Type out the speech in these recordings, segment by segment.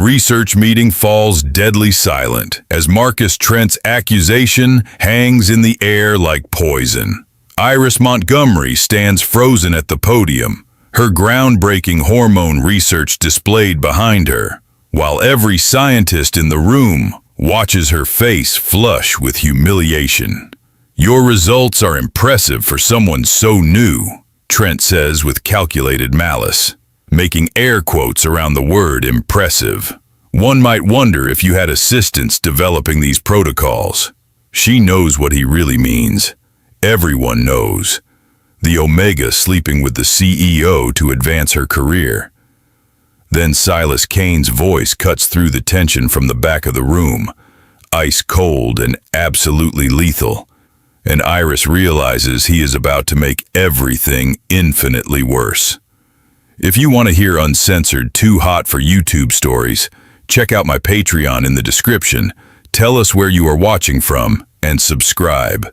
research meeting falls deadly silent as Marcus Trent's accusation hangs in the air like poison. Iris Montgomery stands frozen at the podium, her groundbreaking hormone research displayed behind her, while every scientist in the room watches her face flush with humiliation. "Your results are impressive for someone so new," Trent says with calculated malice, making air quotes around the word impressive. "One might wonder if you had assistants developing these protocols." She knows what he really means. Everyone knows. The Omega sleeping with the CEO to advance her career. Then Silas Kane's voice cuts through the tension from the back of the room, ice cold and absolutely lethal, and Iris realizes he is about to make everything infinitely worse. If you want to hear uncensored, too hot for YouTube stories, check out my Patreon in the description, tell us where you are watching from, and subscribe.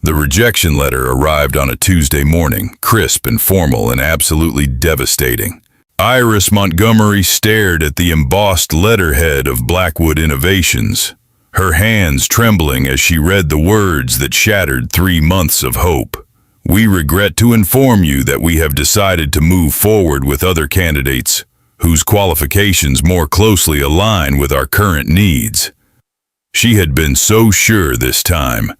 The rejection letter arrived on a Tuesday morning, crisp and formal and absolutely devastating. Iris Montgomery stared at the embossed letterhead of Blackwood Innovations, her hands trembling as she read the words that shattered 3 months of hope. "We regret to inform you that we have decided to move forward with other candidates whose qualifications more closely align with our current needs." She had been so sure this time.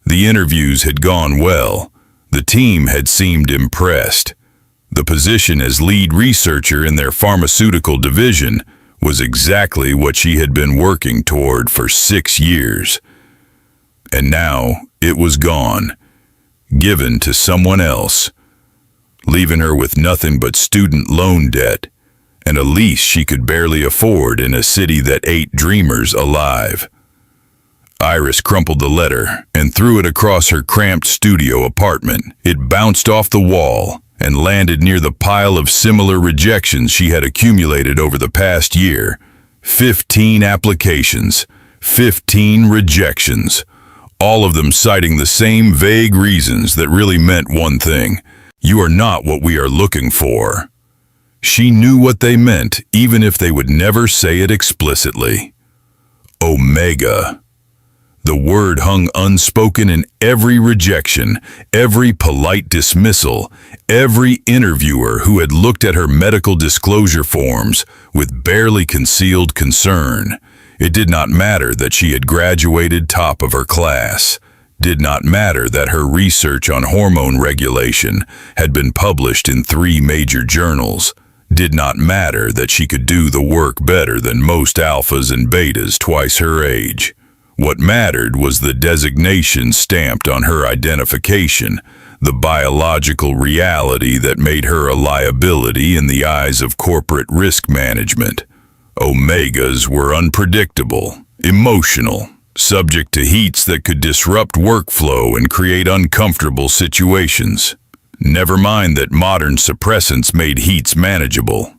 The interviews had gone well. The team had seemed impressed. The position as lead researcher in their pharmaceutical division was exactly what she had been working toward for 6 years. And now it was gone, given to someone else, leaving her with nothing but student loan debt and a lease she could barely afford in a city that ate dreamers alive. Iris crumpled the letter and threw it across her cramped studio apartment. It bounced off the wall and landed near the pile of similar rejections she had accumulated over the past year. 15 applications, 15 rejections, all of them citing the same vague reasons that really meant one thing: you are not what we are looking for. She knew what they meant, even if they would never say it explicitly. Omega. The word hung unspoken in every rejection, every polite dismissal, every interviewer who had looked at her medical disclosure forms with barely concealed concern. It did not matter that she had graduated top of her class. Did not matter that her research on hormone regulation had been published in 3 major journals. Did not matter that she could do the work better than most alphas and betas twice her age. What mattered was the designation stamped on her identification, the biological reality that made her a liability in the eyes of corporate risk management. Omegas were unpredictable, emotional, subject to heats that could disrupt workflow and create uncomfortable situations. Never mind that modern suppressants made heats manageable.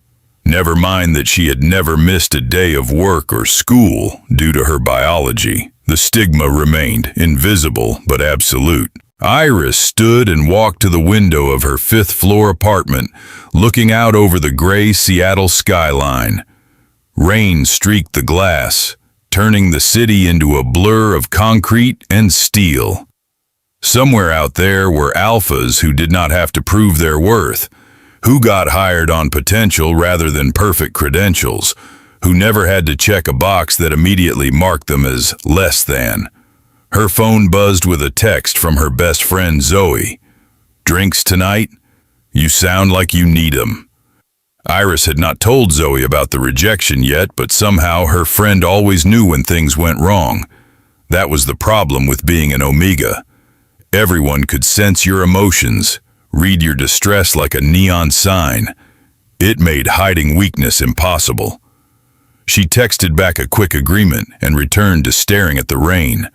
Never mind that she had never missed a day of work or school due to her biology. The stigma remained, invisible but absolute. Iris stood and walked to the window of her 5th-floor apartment, looking out over the gray Seattle skyline. Rain streaked the glass, turning the city into a blur of concrete and steel. Somewhere out there were alphas who did not have to prove their worth, who got hired on potential rather than perfect credentials, who never had to check a box that immediately marked them as less than. Her phone buzzed with a text from her best friend Zoe. "Drinks tonight? You sound like you need 'em." Iris had not told Zoe about the rejection yet, but somehow her friend always knew when things went wrong. That was the problem with being an Omega. Everyone could sense your emotions, read your distress like a neon sign. It made hiding weakness impossible. She texted back a quick agreement and returned to staring at the rain.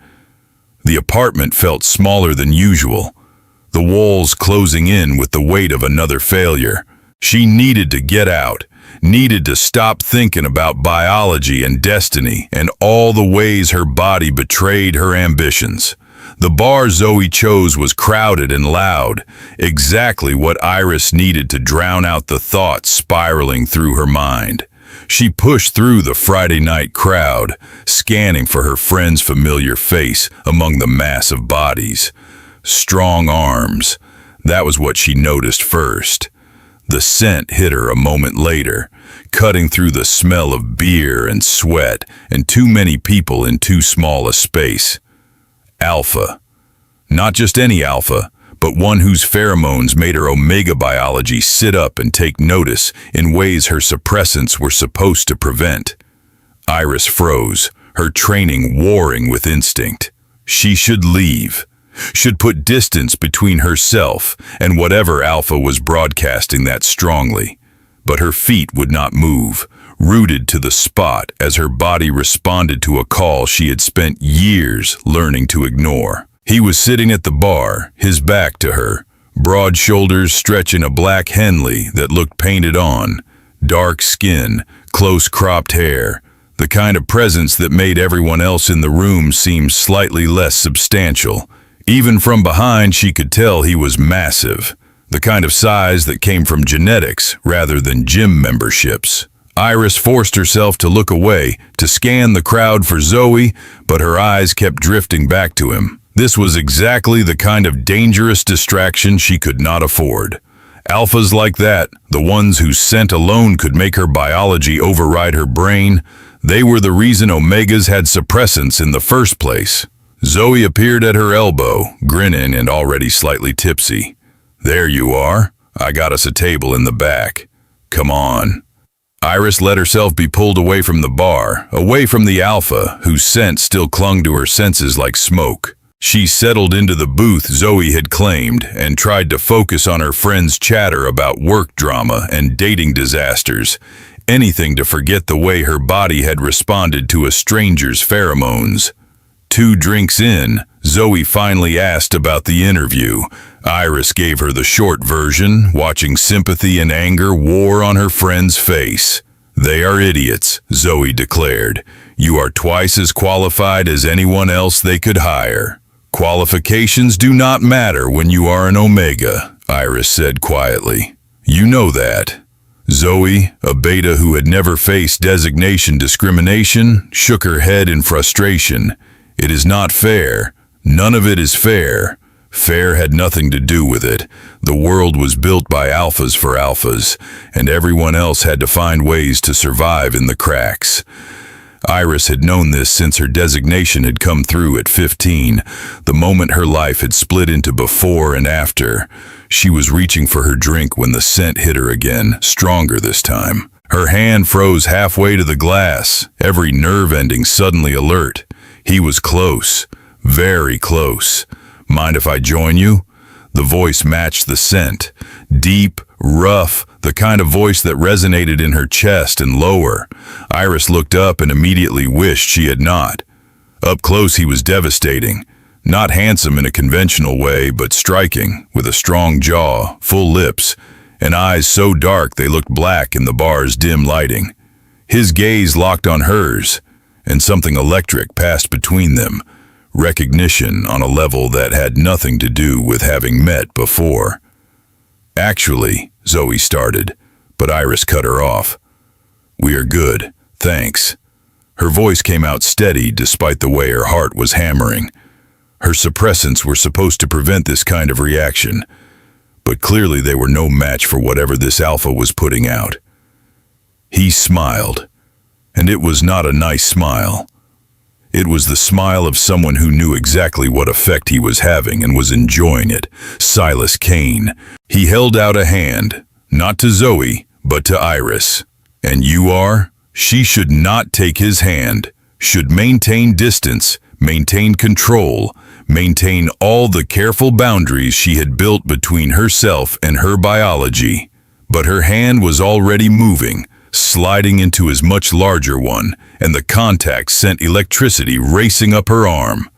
The apartment felt smaller than usual, the walls closing in with the weight of another failure. She needed to get out, needed to stop thinking about biology and destiny and all the ways her body betrayed her ambitions. The bar Zoe chose was crowded and loud, exactly what Iris needed to drown out the thoughts spiraling through her mind. She pushed through the Friday night crowd, scanning for her friend's familiar face among the mass of bodies. Strong arms. That was what she noticed first. The scent hit her a moment later, cutting through the smell of beer and sweat and too many people in too small a space. Alpha. Not just any alpha, but one whose pheromones made her omega biology sit up and take notice in ways her suppressants were supposed to prevent. Iris froze, her training warring with instinct. She should leave, should put distance between herself and whatever alpha was broadcasting that strongly. But her feet would not move, rooted to the spot as her body responded to a call she had spent years learning to ignore. He was sitting at the bar, his back to her, broad shoulders stretching a black Henley that looked painted on, dark skin, close-cropped hair, the kind of presence that made everyone else in the room seem slightly less substantial. Even from behind, she could tell he was massive, the kind of size that came from genetics rather than gym memberships. Iris forced herself to look away, to scan the crowd for Zoe, but her eyes kept drifting back to him. This was exactly the kind of dangerous distraction she could not afford. Alphas like that, the ones whose scent alone could make her biology override her brain, they were the reason omegas had suppressants in the first place. Zoe appeared at her elbow, grinning and already slightly tipsy. "There you are. I got us a table in the back. Come on." Iris let herself be pulled away from the bar, away from the alpha, whose scent still clung to her senses like smoke. She settled into the booth Zoe had claimed and tried to focus on her friend's chatter about work drama and dating disasters, anything to forget the way her body had responded to a stranger's pheromones. 2 drinks in, Zoe finally asked about the interview. Iris gave her the short version, watching sympathy and anger war on her friend's face. "They are idiots," Zoe declared. "You are twice as qualified as anyone else they could hire." "Qualifications do not matter when you are an omega," Iris said quietly. "You know that." Zoe, a beta who had never faced designation discrimination, shook her head in frustration. "It is not fair. None of it is fair." Fair had nothing to do with it. The world was built by alphas for alphas, and everyone else had to find ways to survive in the cracks. Iris had known this since her designation had come through at 15, the moment her life had split into before and after. She was reaching for her drink when the scent hit her again, stronger this time. Her hand froze halfway to the glass, every nerve ending suddenly alert. He was close, very close. "Mind if I join you?" The voice matched the scent. Deep, rough, the kind of voice that resonated in her chest and lower. Iris looked up and immediately wished she had not. Up close he was devastating. Not handsome in a conventional way, but striking, with a strong jaw, full lips, and eyes so dark they looked black in the bar's dim lighting. His gaze locked on hers, and something electric passed between them. Recognition on a level that had nothing to do with having met before. "Actually," Zoe started, but Iris cut her off. "We are good, thanks." Her voice came out steady despite the way her heart was hammering. Her suppressants were supposed to prevent this kind of reaction, but clearly they were no match for whatever this alpha was putting out. He smiled, and it was not a nice smile. It was the smile of someone who knew exactly what effect he was having and was enjoying it. Silas Kane. He held out a hand, not to Zoe, but to Iris. "And you are?" She should not take his hand, should maintain distance, maintain control, maintain all the careful boundaries she had built between herself and her biology. But her hand was already moving, sliding into his much larger one, and the contact sent electricity racing up her arm.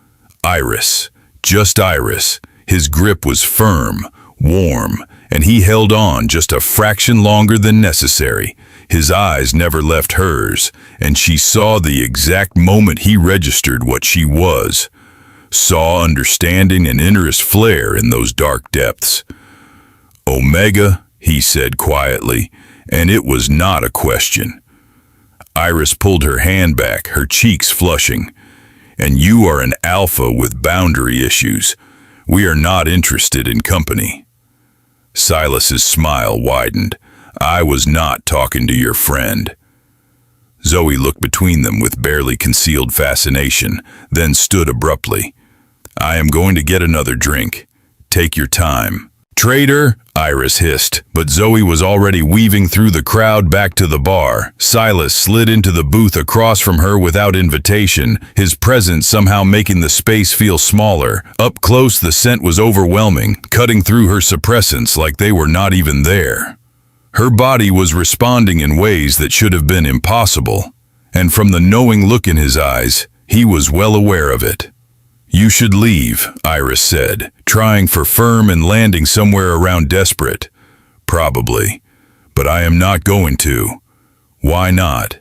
Iris, just Iris. His grip was firm, warm, and he held on just a fraction longer than necessary. His eyes never left hers, and she saw the exact moment he registered what she was. Saw understanding and interest flare in those dark depths. "Omega," he said quietly, and it was not a question. Iris pulled her hand back, her cheeks flushing. And you are an alpha with boundary issues. We are not interested in company. Silas's smile widened. I was not talking to your friend. Zoe looked between them with barely concealed fascination, then stood abruptly. I am going to get another drink. Take your time. Traitor, Iris hissed, but Zoe was already weaving through the crowd back to the bar. Silas slid into the booth across from her without invitation, his presence somehow making the space feel smaller. Up close, the scent was overwhelming, cutting through her suppressants like they were not even there. Her body was responding in ways that should have been impossible, and from the knowing look in his eyes, he was well aware of it. You should leave, Iris said, trying for firm and landing somewhere around desperate. Probably, but I am not going to. Why not?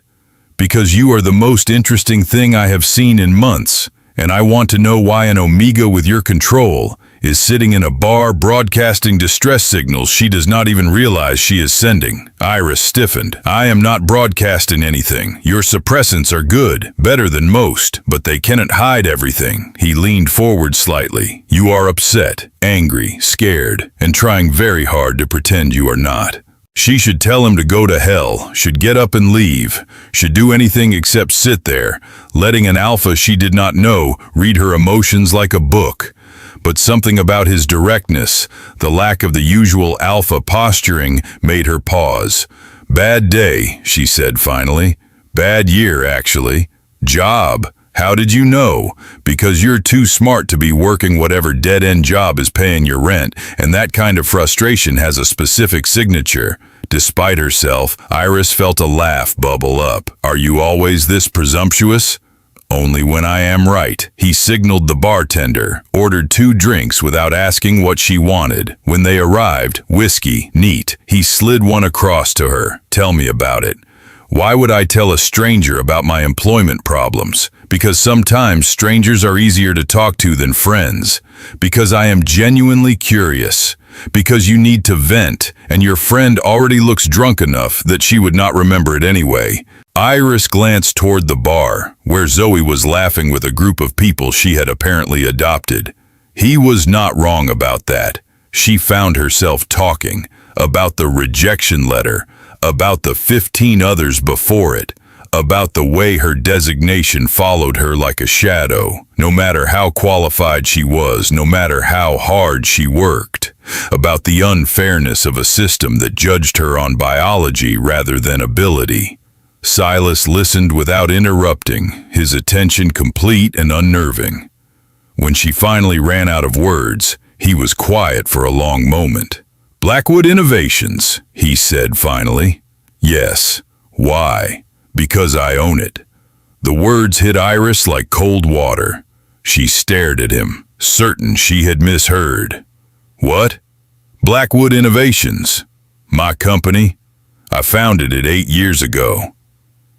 Because you are the most interesting thing I have seen in months, and I want to know why an Omega with your control is sitting in a bar broadcasting distress signals she does not even realize she is sending. Iris stiffened. I am not broadcasting anything. Your suppressants are good, better than most, but they cannot hide everything. He leaned forward slightly. You are upset, angry, scared, and trying very hard to pretend you are not. She should tell him to go to hell, should get up and leave, should do anything except sit there, letting an alpha she did not know read her emotions like a book. But something about his directness, the lack of the usual alpha posturing, made her pause. Bad day, she said finally. Bad year, actually. Job. How did you know? Because you're too smart to be working whatever dead-end job is paying your rent, and that kind of frustration has a specific signature. Despite herself, Iris felt a laugh bubble up. Are you always this presumptuous? Only when I am right. He signaled the bartender, ordered 2 drinks without asking what she wanted. When they arrived, whiskey, neat. He slid one across to her. Tell me about it. Why would I tell a stranger about my employment problems? Because sometimes strangers are easier to talk to than friends. Because I am genuinely curious. Because you need to vent, and your friend already looks drunk enough that she would not remember it anyway. Iris glanced toward the bar, where Zoe was laughing with a group of people she had apparently adopted. He was not wrong about that. She found herself talking about the rejection letter, about the 15 others before it, about the way her designation followed her like a shadow, no matter how qualified she was, no matter how hard she worked, about the unfairness of a system that judged her on biology rather than ability. Silas listened without interrupting, his attention complete and unnerving. When she finally ran out of words, he was quiet for a long moment. Blackwood Innovations, he said finally. Yes. Why? Because I own it. The words hit Iris like cold water. She stared at him, certain she had misheard. What? Blackwood Innovations. My company? I founded it 8 years ago.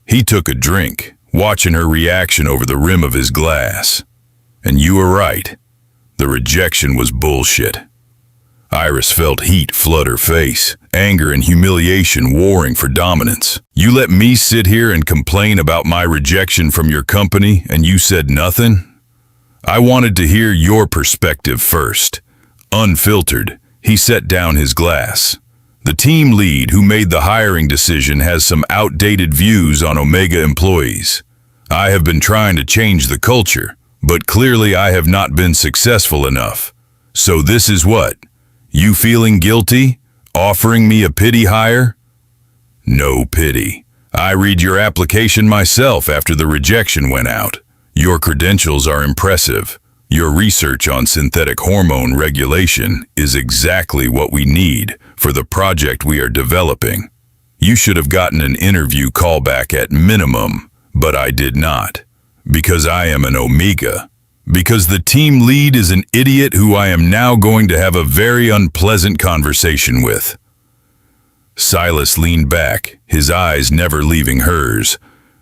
He took a drink, watching her reaction over the rim of his glass. And you were right. The rejection was bullshit. Iris felt heat flood her face, anger and humiliation warring for dominance. You let me sit here and complain about my rejection from your company, and you said nothing? I wanted to hear your perspective first. Unfiltered, he set down his glass. The team lead who made the hiring decision has some outdated views on Omega employees. I have been trying to change the culture, but clearly I have not been successful enough. So this is what? You feeling guilty? Offering me a pity hire? No pity. I read your application myself after the rejection went out. Your credentials are impressive. Your research on synthetic hormone regulation is exactly what we need for the project we are developing. You should have gotten an interview callback at minimum, but I did not. Because I am an Omega. Because the team lead is an idiot who I am now going to have a very unpleasant conversation with. Silas leaned back, his eyes never leaving hers.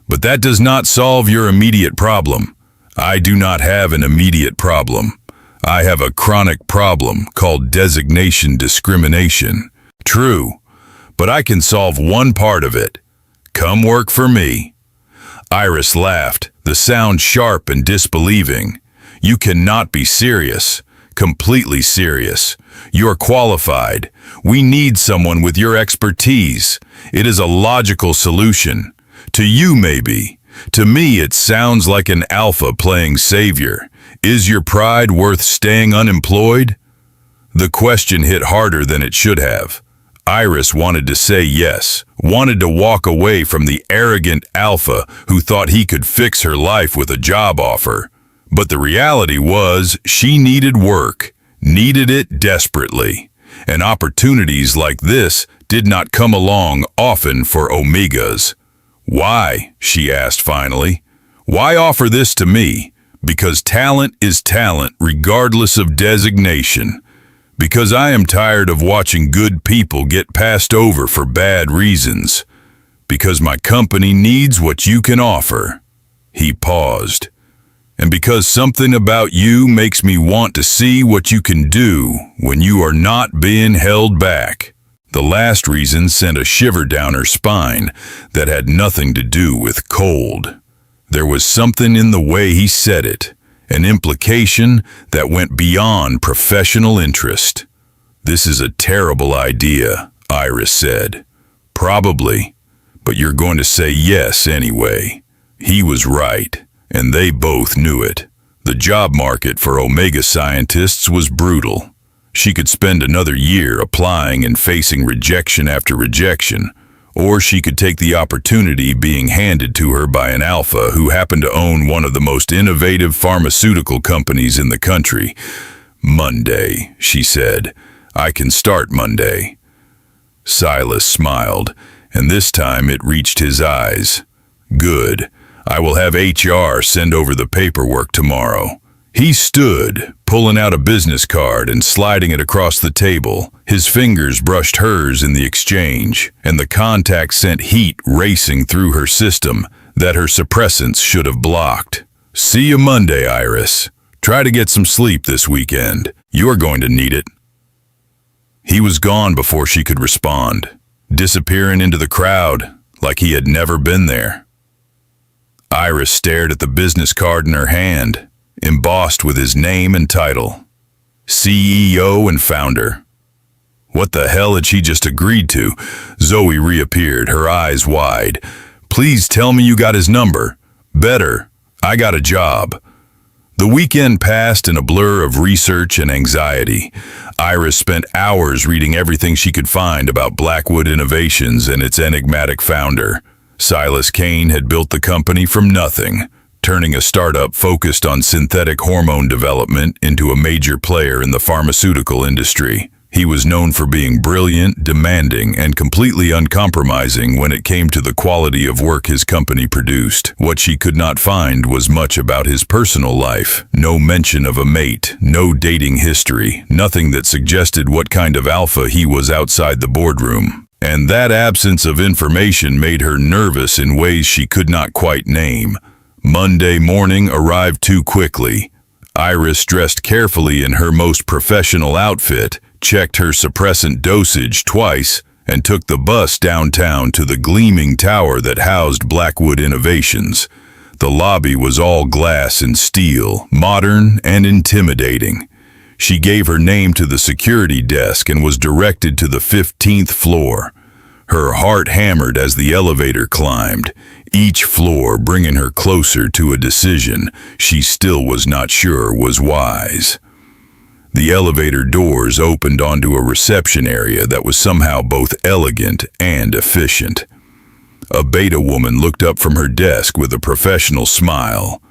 But that does not solve your immediate problem. I do not have an immediate problem. I have a chronic problem called designation discrimination. True, but I can solve one part of it. Come work for me. Iris laughed, the sound sharp and disbelieving. You cannot be serious. Completely serious. You're qualified. We need someone with your expertise. It is a logical solution. To you, maybe. To me, it sounds like an alpha playing savior. Is your pride worth staying unemployed? The question hit harder than it should have. Iris wanted to say yes, wanted to walk away from the arrogant alpha who thought he could fix her life with a job offer. But the reality was she needed work, needed it desperately. And opportunities like this did not come along often for Omegas. Why? She asked finally. Why offer this to me? Because talent is talent regardless of designation. Because I am tired of watching good people get passed over for bad reasons. Because my company needs what you can offer. He paused. And because something about you makes me want to see what you can do when you are not being held back. The last reason sent a shiver down her spine that had nothing to do with cold. There was something in the way he said it, an implication that went beyond professional interest. This is a terrible idea, Iris said. Probably, but you're going to say yes anyway. He was right. And they both knew it. The job market for Omega scientists was brutal. She could spend another year applying and facing rejection after rejection, or she could take the opportunity being handed to her by an alpha who happened to own one of the most innovative pharmaceutical companies in the country. Monday, she said. I can start Monday. Silas smiled, and this time it reached his eyes. Good. I will have HR send over the paperwork tomorrow. He stood, pulling out a business card and sliding it across the table. His fingers brushed hers in the exchange, and the contact sent heat racing through her system that her suppressants should have blocked. See you Monday, Iris. Try to get some sleep this weekend. You are going to need it. He was gone before she could respond, disappearing into the crowd like he had never been there. Iris stared at the business card in her hand, embossed with his name and title. CEO and founder. What the hell had she just agreed to? Zoe reappeared, her eyes wide. Please tell me you got his number. Better. I got a job. The weekend passed in a blur of research and anxiety. Iris spent hours reading everything she could find about Blackwood Innovations and its enigmatic founder. Silas Kane had built the company from nothing, turning a startup focused on synthetic hormone development into a major player in the pharmaceutical industry. He was known for being brilliant, demanding, and completely uncompromising when it came to the quality of work his company produced. What she could not find was much about his personal life. No mention of a mate, no dating history, nothing that suggested what kind of alpha he was outside the boardroom. And that absence of information made her nervous in ways she could not quite name. Monday morning arrived too quickly. Iris, dressed carefully in her most professional outfit, checked her suppressant dosage twice, and took the bus downtown to the gleaming tower that housed Blackwood Innovations. The lobby was all glass and steel, modern and intimidating. She gave her name to the security desk and was directed to the 15th floor. Her heart hammered as the elevator climbed, each floor bringing her closer to a decision she still was not sure was wise. The elevator doors opened onto a reception area that was somehow both elegant and efficient. A beta woman looked up from her desk with a professional smile.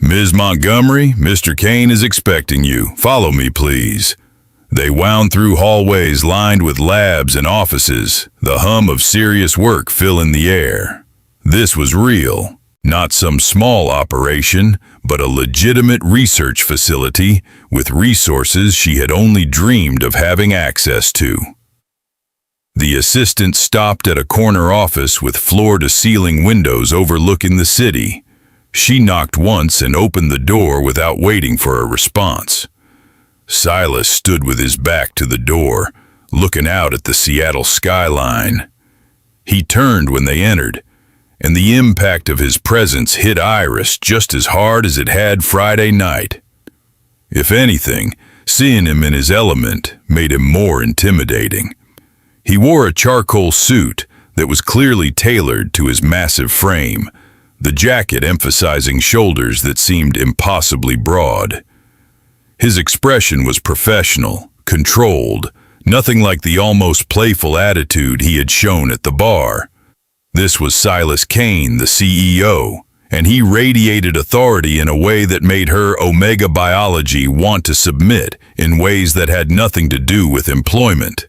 "Ms. Montgomery, Mr. Kane is expecting you. Follow me, please." They wound through hallways lined with labs and offices, the hum of serious work filling the air. This was real. Not some small operation, but a legitimate research facility with resources she had only dreamed of having access to. The assistant stopped at a corner office with floor-to-ceiling windows overlooking the city. She knocked once and opened the door without waiting for a response. Silas stood with his back to the door, looking out at the Seattle skyline. He turned when they entered, and the impact of his presence hit Iris just as hard as it had Friday night. If anything, seeing him in his element made him more intimidating. He wore a charcoal suit that was clearly tailored to his massive frame, the jacket emphasizing shoulders that seemed impossibly broad. His expression was professional, controlled, nothing like the almost playful attitude he had shown at the bar. This was Silas Kane, the CEO, and he radiated authority in a way that made her Omega Biology want to submit in ways that had nothing to do with employment.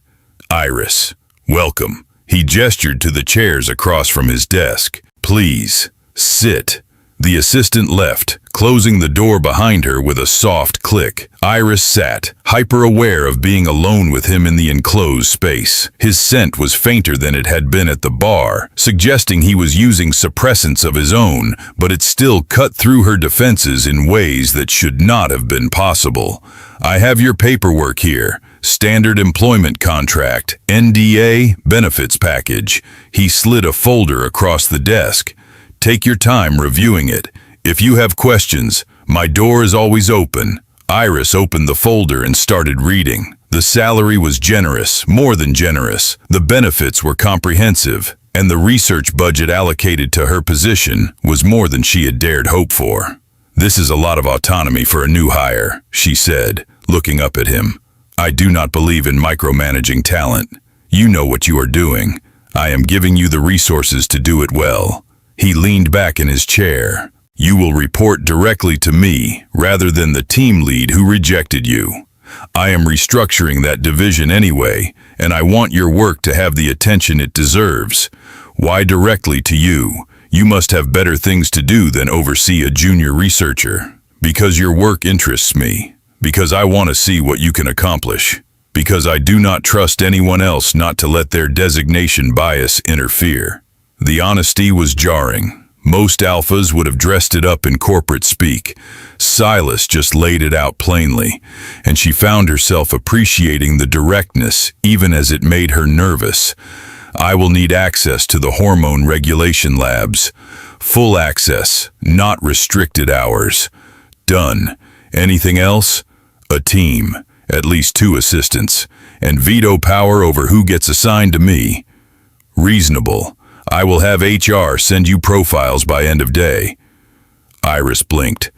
Iris, welcome. He gestured to the chairs across from his desk. Please, sit. The assistant left, closing the door behind her with a soft click. Iris sat, hyper-aware of being alone with him in the enclosed space. His scent was fainter than it had been at the bar, suggesting he was using suppressants of his own, but it still cut through her defenses in ways that should not have been possible. I have your paperwork here. Standard employment contract, NDA, benefits package. He slid a folder across the desk. Take your time reviewing it. If you have questions, my door is always open. Iris opened the folder and started reading. The salary was generous, more than generous. The benefits were comprehensive, and the research budget allocated to her position was more than she had dared hope for. This is a lot of autonomy for a new hire, she said, looking up at him. I do not believe in micromanaging talent. You know what you are doing. I am giving you the resources to do it well. He leaned back in his chair. You will report directly to me rather than the team lead who rejected you. I am restructuring that division anyway, and I want your work to have the attention it deserves. Why directly to you? You must have better things to do than oversee a junior researcher. Because your work interests me. Because I want to see what you can accomplish. Because I do not trust anyone else not to let their designation bias interfere. The honesty was jarring. Most alphas would have dressed it up in corporate speak. Silas just laid it out plainly, and she found herself appreciating the directness even as it made her nervous. I will need access to the hormone regulation labs. Full access, not restricted hours. Done. Anything else? A team, at least 2 assistants, and veto power over who gets assigned to me. Reasonable. I will have HR send you profiles by end of day. Iris blinked.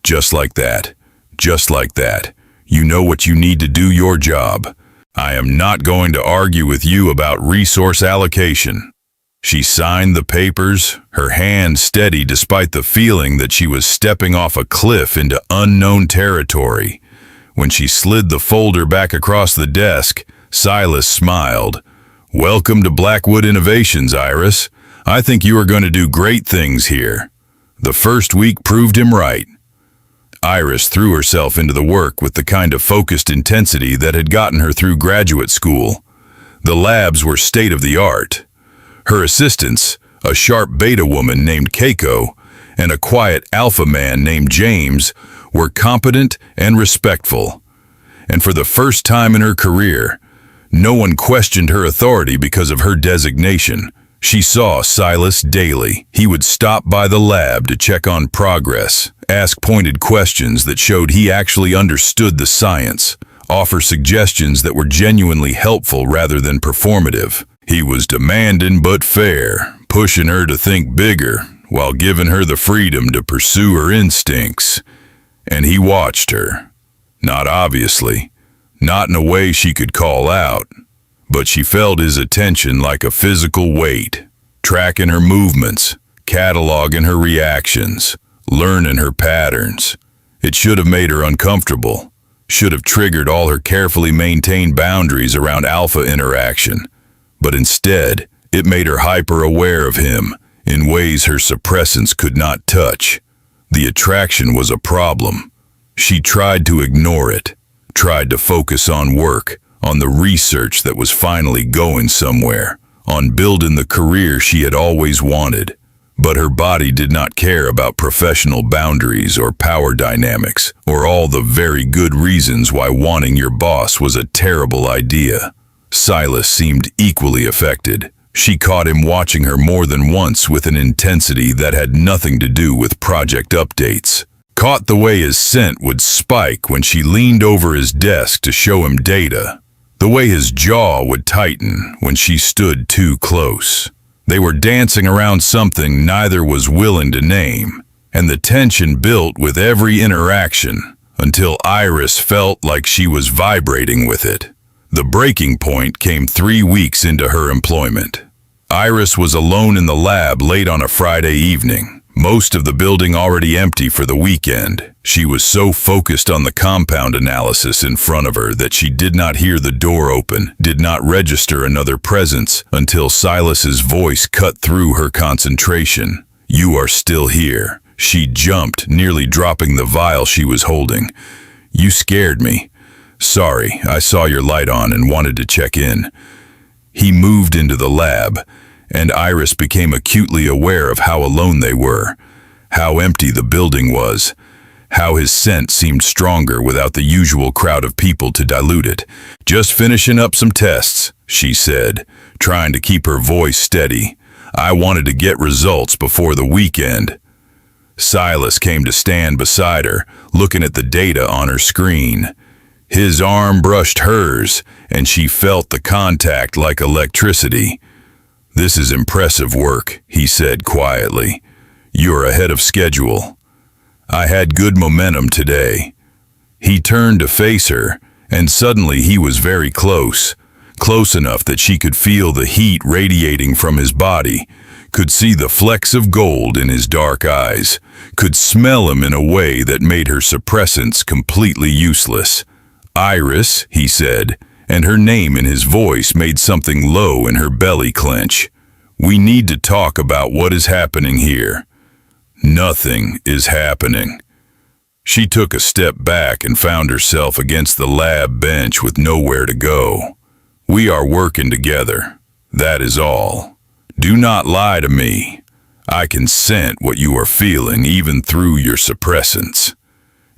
Just like that. Just like that. You know what you need to do your job. I am not going to argue with you about resource allocation. She signed the papers, her hand steady despite the feeling that she was stepping off a cliff into unknown territory. When she slid the folder back across the desk, Silas smiled. Welcome to Blackwood Innovations, Iris. I think you are going to do great things here. The first week proved him right. Iris threw herself into the work with the kind of focused intensity that had gotten her through graduate school. The labs were state-of-the-art. Her assistants, a sharp beta woman named Keiko, and a quiet alpha man named James, were competent and respectful. And for the first time in her career, no one questioned her authority because of her designation. She saw Silas daily. He would stop by the lab to check on progress, ask pointed questions that showed he actually understood the science, offer suggestions that were genuinely helpful rather than performative. He was demanding but fair, pushing her to think bigger, while giving her the freedom to pursue her instincts. And he watched her. Not obviously. Not in a way she could call out, but she felt his attention like a physical weight, tracking her movements, cataloging her reactions, learning her patterns. It should have made her uncomfortable, should have triggered all her carefully maintained boundaries around alpha interaction, but instead, it made her hyper-aware of him in ways her suppressants could not touch. The attraction was a problem. She tried to ignore it. Tried to focus on work, on the research that was finally going somewhere, on building the career she had always wanted. But her body did not care about professional boundaries or power dynamics, or all the very good reasons why wanting your boss was a terrible idea. Silas seemed equally affected, She caught him watching her more than once with an intensity that had nothing to do with project updates. Caught the way his scent would spike when she leaned over his desk to show him data. The way his jaw would tighten when she stood too close. They were dancing around something neither was willing to name, and the tension built with every interaction until Iris felt like she was vibrating with it. The breaking point came 3 weeks into her employment. Iris was alone in the lab late on a Friday evening, most of the building already empty for the weekend. She was so focused on the compound analysis in front of her that she did not hear the door open, did not register another presence until Silas's voice cut through her concentration. "You are still here." She jumped, nearly dropping the vial she was holding. "You scared me. Sorry, I saw your light on and wanted to check in." He moved into the lab, and Iris became acutely aware of how alone they were, how empty the building was, how his scent seemed stronger without the usual crowd of people to dilute it. "Just finishing up some tests," she said, trying to keep her voice steady. "I wanted to get results before the weekend." Silas came to stand beside her, looking at the data on her screen. His arm brushed hers, and she felt the contact like electricity. "This is impressive work," he said quietly. "You're ahead of schedule. I had good momentum today." He turned to face her, and suddenly he was very close, close enough that she could feel the heat radiating from his body, could see the flecks of gold in his dark eyes, could smell him in a way that made her suppressants completely useless. "Iris," he said, and her name in his voice made something low in her belly clench. "We need to talk about what is happening here." "Nothing is happening." She took a step back and found herself against the lab bench with nowhere to go. "We are working together. That is all. Do not lie to me. I can scent what you are feeling even through your suppressants.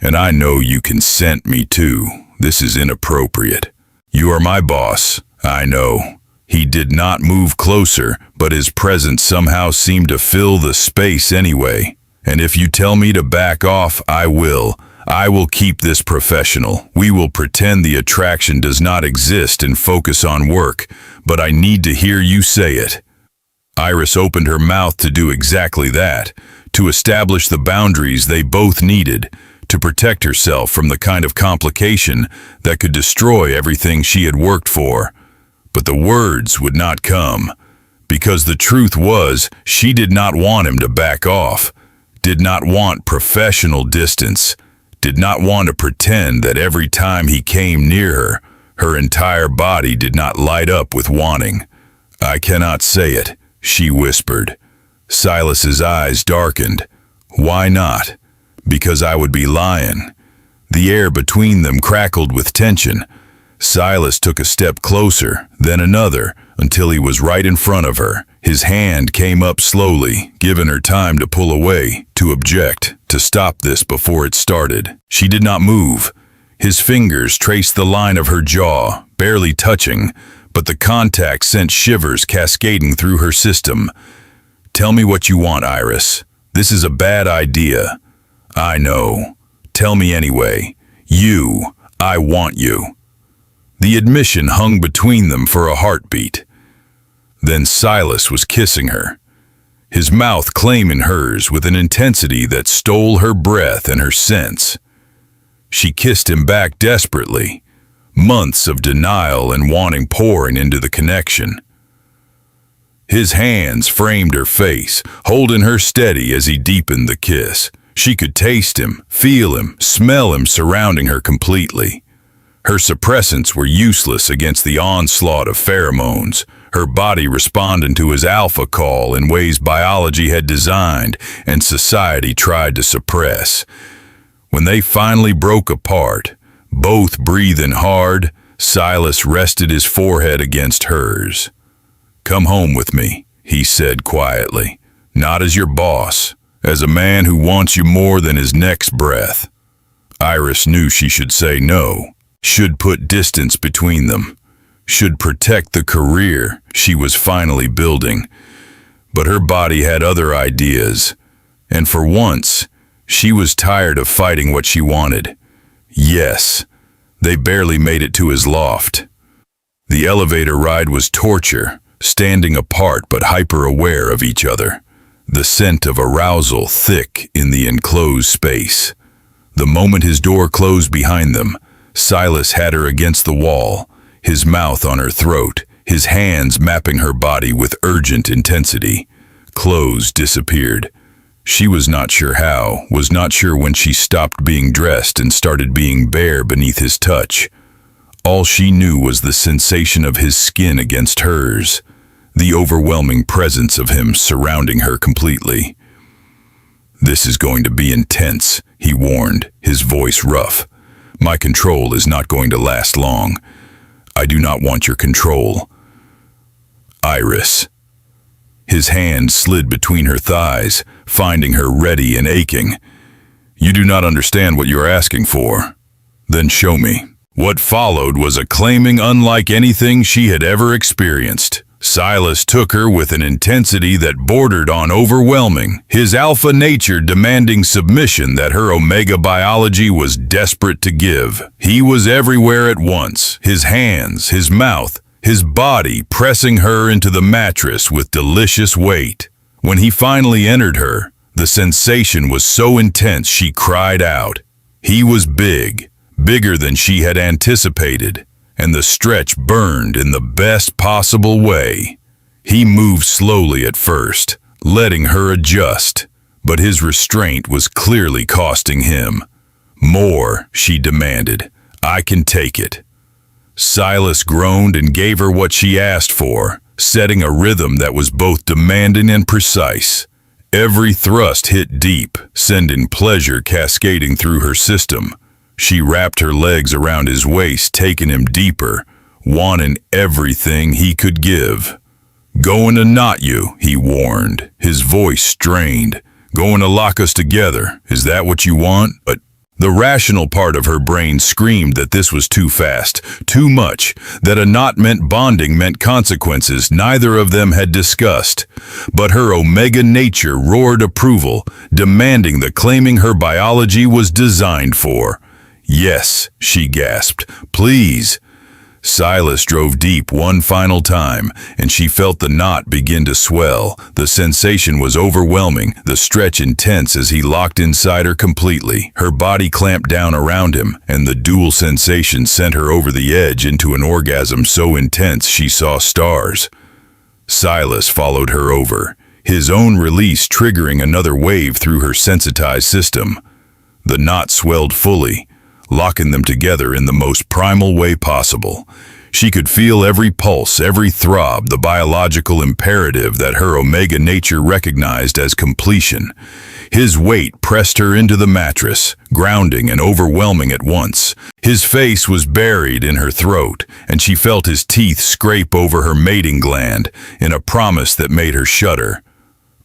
And I know you can scent me too. This is inappropriate. You are my boss, I know." He did not move closer, but his presence somehow seemed to fill the space anyway. "And if you tell me to back off, I will. I will keep this professional. We will pretend the attraction does not exist and focus on work, but I need to hear you say it." Iris opened her mouth to do exactly that, to establish the boundaries they both needed, to protect herself from the kind of complication that could destroy everything she had worked for. But the words would not come, because the truth was she did not want him to back off, did not want professional distance, did not want to pretend that every time he came near her, her entire body did not light up with wanting. "I cannot say it," she whispered. Silas's eyes darkened. "Why not?" "Because I would be lying." The air between them crackled with tension. Silas took a step closer, then another, until he was right in front of her. His hand came up slowly, giving her time to pull away, to object, to stop this before it started. She did not move. His fingers traced the line of her jaw, barely touching, but the contact sent shivers cascading through her system. "Tell me what you want, Iris. This is a bad idea." "I know. Tell me anyway. I want you." The admission hung between them for a heartbeat. Then Silas was kissing her, his mouth claiming hers with an intensity that stole her breath and her sense. She kissed him back desperately, months of denial and wanting pouring into the connection. His hands framed her face, holding her steady as he deepened the kiss. She could taste him, feel him, smell him surrounding her completely. Her suppressants were useless against the onslaught of pheromones, her body responding to his alpha call in ways biology had designed and society tried to suppress. When they finally broke apart, both breathing hard, Silas rested his forehead against hers. "Come home with me," he said quietly, "not as your boss, as a man who wants you more than his next breath." Iris knew she should say no, should put distance between them, should protect the career she was finally building. But her body had other ideas, and for once, she was tired of fighting what she wanted. Yes, they barely made it to his loft. The elevator ride was torture, standing apart but hyper-aware of each other. The scent of arousal thick in the enclosed space. The moment his door closed behind them, Silas had her against the wall, his mouth on her throat, his hands mapping her body with urgent intensity. Clothes disappeared. She was not sure how, was not sure when she stopped being dressed and started being bare beneath his touch. All she knew was the sensation of his skin against hers, the overwhelming presence of him surrounding her completely. "This is going to be intense," he warned, his voice rough. "My control is not going to last long. I do not want your control. Iris." His hand slid between her thighs, finding her ready and aching. "You do not understand what you are asking for. Then show me." What followed was a claiming unlike anything she had ever experienced. Silas took her with an intensity that bordered on overwhelming, his alpha nature demanding submission that her omega biology was desperate to give. He was everywhere at once, his hands, his mouth, his body pressing her into the mattress with delicious weight. When he finally entered her, the sensation was so intense she cried out. He was big, bigger than she had anticipated, and the stretch burned in the best possible way. He moved slowly at first, letting her adjust, but his restraint was clearly costing him. "More," she demanded. "I can take it." Silas groaned and gave her what she asked for, setting a rhythm that was both demanding and precise. Every thrust hit deep, sending pleasure cascading through her system. She wrapped her legs around his waist, taking him deeper, wanting everything he could give. "Going to knot you," he warned, his voice strained. "Going to lock us together. Is that what you want?" But the rational part of her brain screamed that this was too fast, too much, that a knot meant bonding meant consequences neither of them had discussed. But her omega nature roared approval, demanding the claiming her biology was designed for. "Yes," she gasped. "Please." Silas drove deep one final time, and she felt the knot begin to swell. The sensation was overwhelming, the stretch intense as he locked inside her completely. Her body clamped down around him, and the dual sensation sent her over the edge into an orgasm so intense she saw stars. Silas followed her over, his own release triggering another wave through her sensitized system. The knot swelled fully, locking them together in the most primal way possible. She could feel every pulse, every throb, the biological imperative that her omega nature recognized as completion. His weight pressed her into the mattress, grounding and overwhelming at once. His face was buried in her throat, and she felt his teeth scrape over her mating gland in a promise that made her shudder.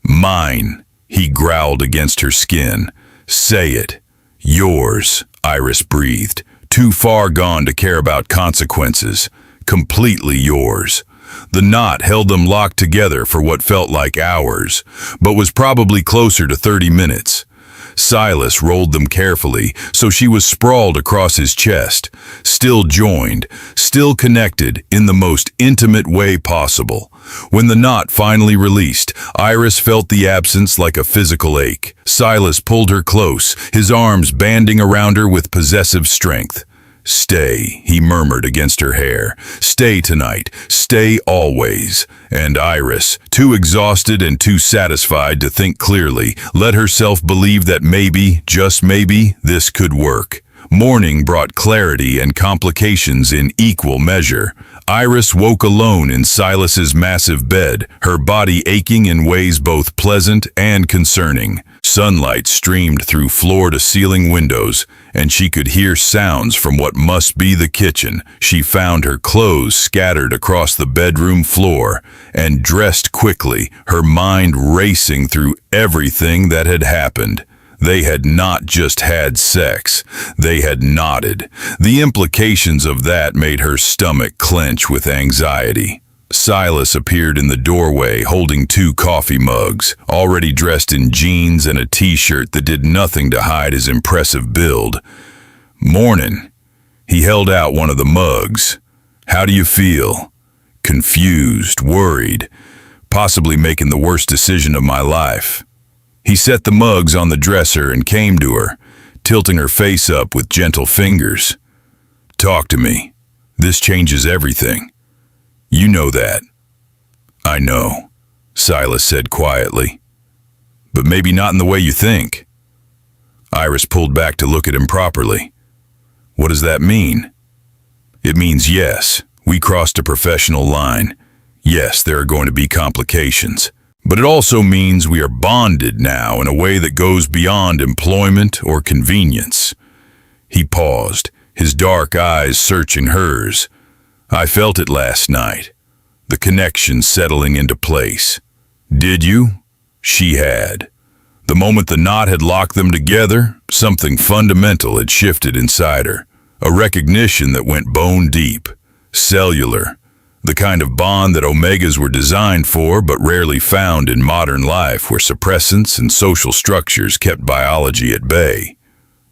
"Mine," he growled against her skin. "Say it." "Yours," Iris breathed, too far gone to care about consequences. "Completely yours." The knot held them locked together for what felt like hours, but was probably closer to 30 minutes. Silas rolled them carefully, so she was sprawled across his chest, still joined, still connected in the most intimate way possible. When the knot finally released, Iris felt the absence like a physical ache. Silas pulled her close, his arms banding around her with possessive strength. "Stay," he murmured against her hair. "Stay tonight. Stay always." And Iris, too exhausted and too satisfied to think clearly, let herself believe that maybe, just maybe, this could work. Morning brought clarity and complications in equal measure. Iris woke alone in Silas's massive bed, her body aching in ways both pleasant and concerning. Sunlight streamed through floor-to-ceiling windows, and she could hear sounds from what must be the kitchen. She found her clothes scattered across the bedroom floor and dressed quickly, her mind racing through everything that had happened. They had not just had sex, they had nodded. The implications of that made her stomach clench with anxiety. Silas appeared in the doorway holding 2 coffee mugs, already dressed in jeans and a t-shirt that did nothing to hide his impressive build. "Morning." He held out one of the mugs. "How do you feel?" "Confused, worried, possibly making the worst decision of my life." He set the mugs on the dresser and came to her, tilting her face up with gentle fingers. "Talk to me. This changes everything. You know that." "I know," Silas said quietly. "But maybe not in the way you think." Iris pulled back to look at him properly. "What does that mean?" "It means yes, we crossed a professional line. Yes, there are going to be complications. But it also means we are bonded now in a way that goes beyond employment or convenience." He paused, his dark eyes searching hers. "I felt it last night, the connection settling into place." "Did you?" She had. The moment the knot had locked them together, something fundamental had shifted inside her. A recognition that went bone deep, cellular, the kind of bond that omegas were designed for but rarely found in modern life, where suppressants and social structures kept biology at bay.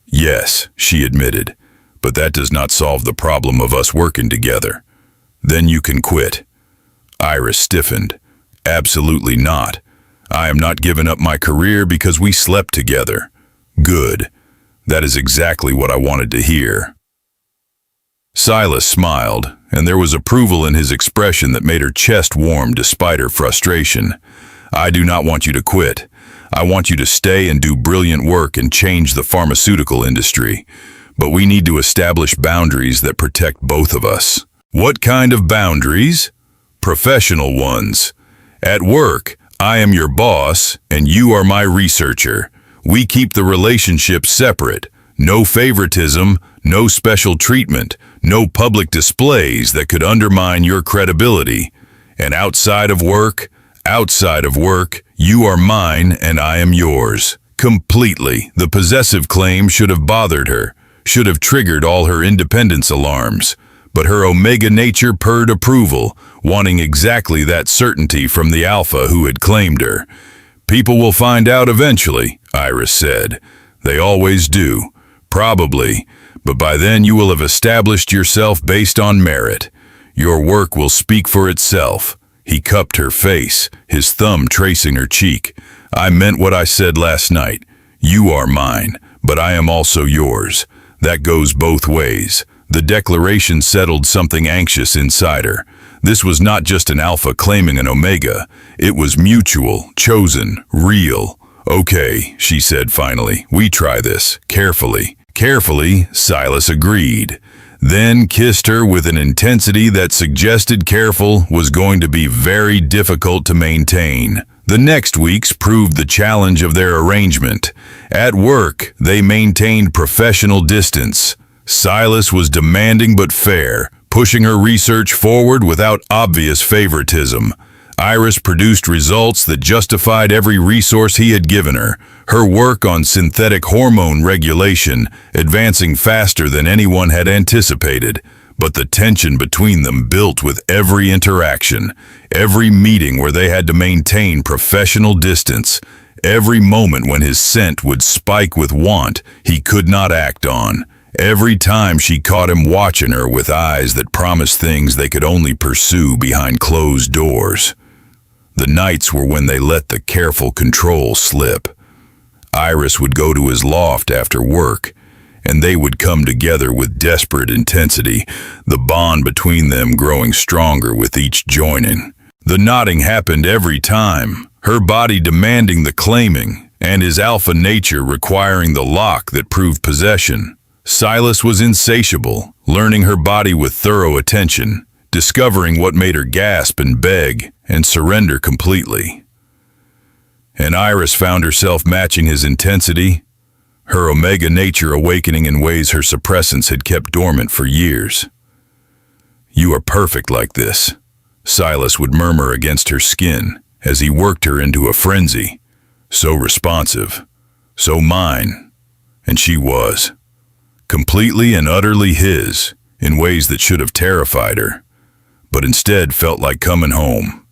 "Yes," she admitted, "but that does not solve the problem of us working together." "Then you can quit." Iris stiffened. "Absolutely not. I am not giving up my career because we slept together." "Good. That is exactly what I wanted to hear." Silas smiled, and there was approval in his expression that made her chest warm despite her frustration. "I do not want you to quit. I want you to stay and do brilliant work and change the pharmaceutical industry. But we need to establish boundaries that protect both of us." "What kind of boundaries?" "Professional ones. At work, I am your boss and you are my researcher. We keep the relationship separate. No favoritism, no special treatment, no public displays that could undermine your credibility. And outside of work, you are mine and I am yours." Completely. The possessive claim should have bothered her, should have triggered all her independence alarms. But her omega nature purred approval, wanting exactly that certainty from the alpha who had claimed her. "People will find out eventually," Iris said. "They always do. Probably. But by then you will have established yourself based on merit. Your work will speak for itself." He cupped her face, his thumb tracing her cheek. "I meant what I said last night. You are mine, but I am also yours. That goes both ways." The declaration settled something anxious inside her. This was not just an alpha claiming an omega. It was mutual, chosen, real. "Okay," she said finally, "we try this, carefully." Carefully, Silas agreed, then kissed her with an intensity that suggested careful was going to be very difficult to maintain. The next weeks proved the challenge of their arrangement. At work, they maintained professional distance. Silas was demanding but fair, pushing her research forward without obvious favoritism. Iris produced results that justified every resource he had given her, her work on synthetic hormone regulation advancing faster than anyone had anticipated. But the tension between them built with every interaction, every meeting where they had to maintain professional distance, every moment when his scent would spike with want he could not act on. Every time she caught him watching her with eyes that promised things they could only pursue behind closed doors. The nights were when they let the careful control slip. Iris would go to his loft after work, and they would come together with desperate intensity, the bond between them growing stronger with each joining. The nodding happened every time, her body demanding the claiming, and his alpha nature requiring the lock that proved possession. Silas was insatiable, learning her body with thorough attention, discovering what made her gasp and beg and surrender completely. And Iris found herself matching his intensity, her omega nature awakening in ways her suppressants had kept dormant for years. "You are perfect like this," Silas would murmur against her skin as he worked her into a frenzy. "So responsive, So mine. And she was. Completely and utterly his, in ways that should have terrified her, but instead felt like coming home.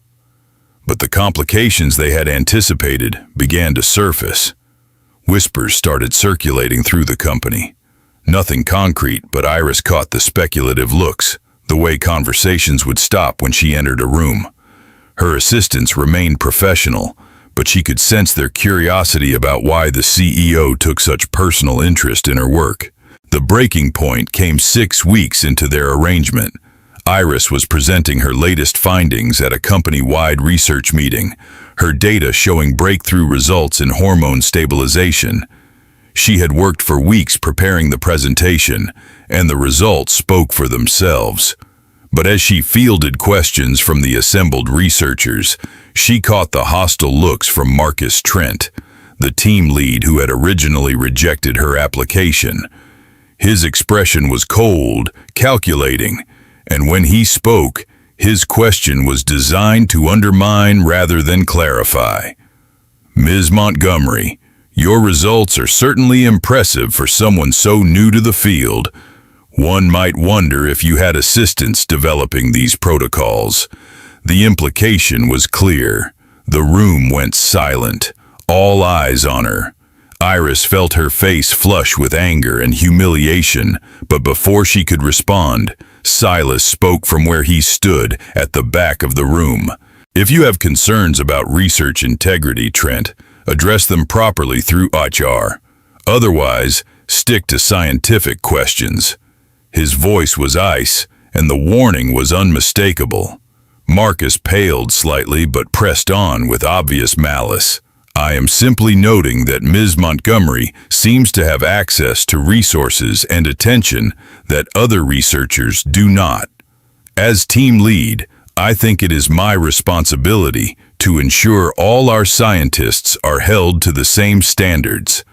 But the complications they had anticipated began to surface. Whispers started circulating through the company. Nothing concrete, but Iris caught the speculative looks, the way conversations would stop when she entered a room. Her assistants remained professional, but she could sense their curiosity about why the CEO took such personal interest in her work. The breaking point came 6 weeks into their arrangement. Iris was presenting her latest findings at a company-wide research meeting, her data showing breakthrough results in hormone stabilization. She had worked for weeks preparing the presentation, and the results spoke for themselves. But as she fielded questions from the assembled researchers, she caught the hostile looks from Marcus Trent, the team lead who had originally rejected her application. His expression was cold, calculating, and when he spoke, his question was designed to undermine rather than clarify. Ms. Montgomery, your results are certainly impressive for someone so new to the field. One might wonder if you had assistants developing these protocols. The implication was clear. The room went silent, all eyes on her. Iris felt her face flush with anger and humiliation, but before she could respond, Silas spoke from where he stood at the back of the room. If you have concerns about research integrity, Trent, address them properly through HR. Otherwise, stick to scientific questions. His voice was ice, and the warning was unmistakable. Marcus paled slightly but pressed on with obvious malice. I am simply noting that Ms. Montgomery seems to have access to resources and attention that other researchers do not. As team lead, I think it is my responsibility to ensure all our scientists are held to the same standards.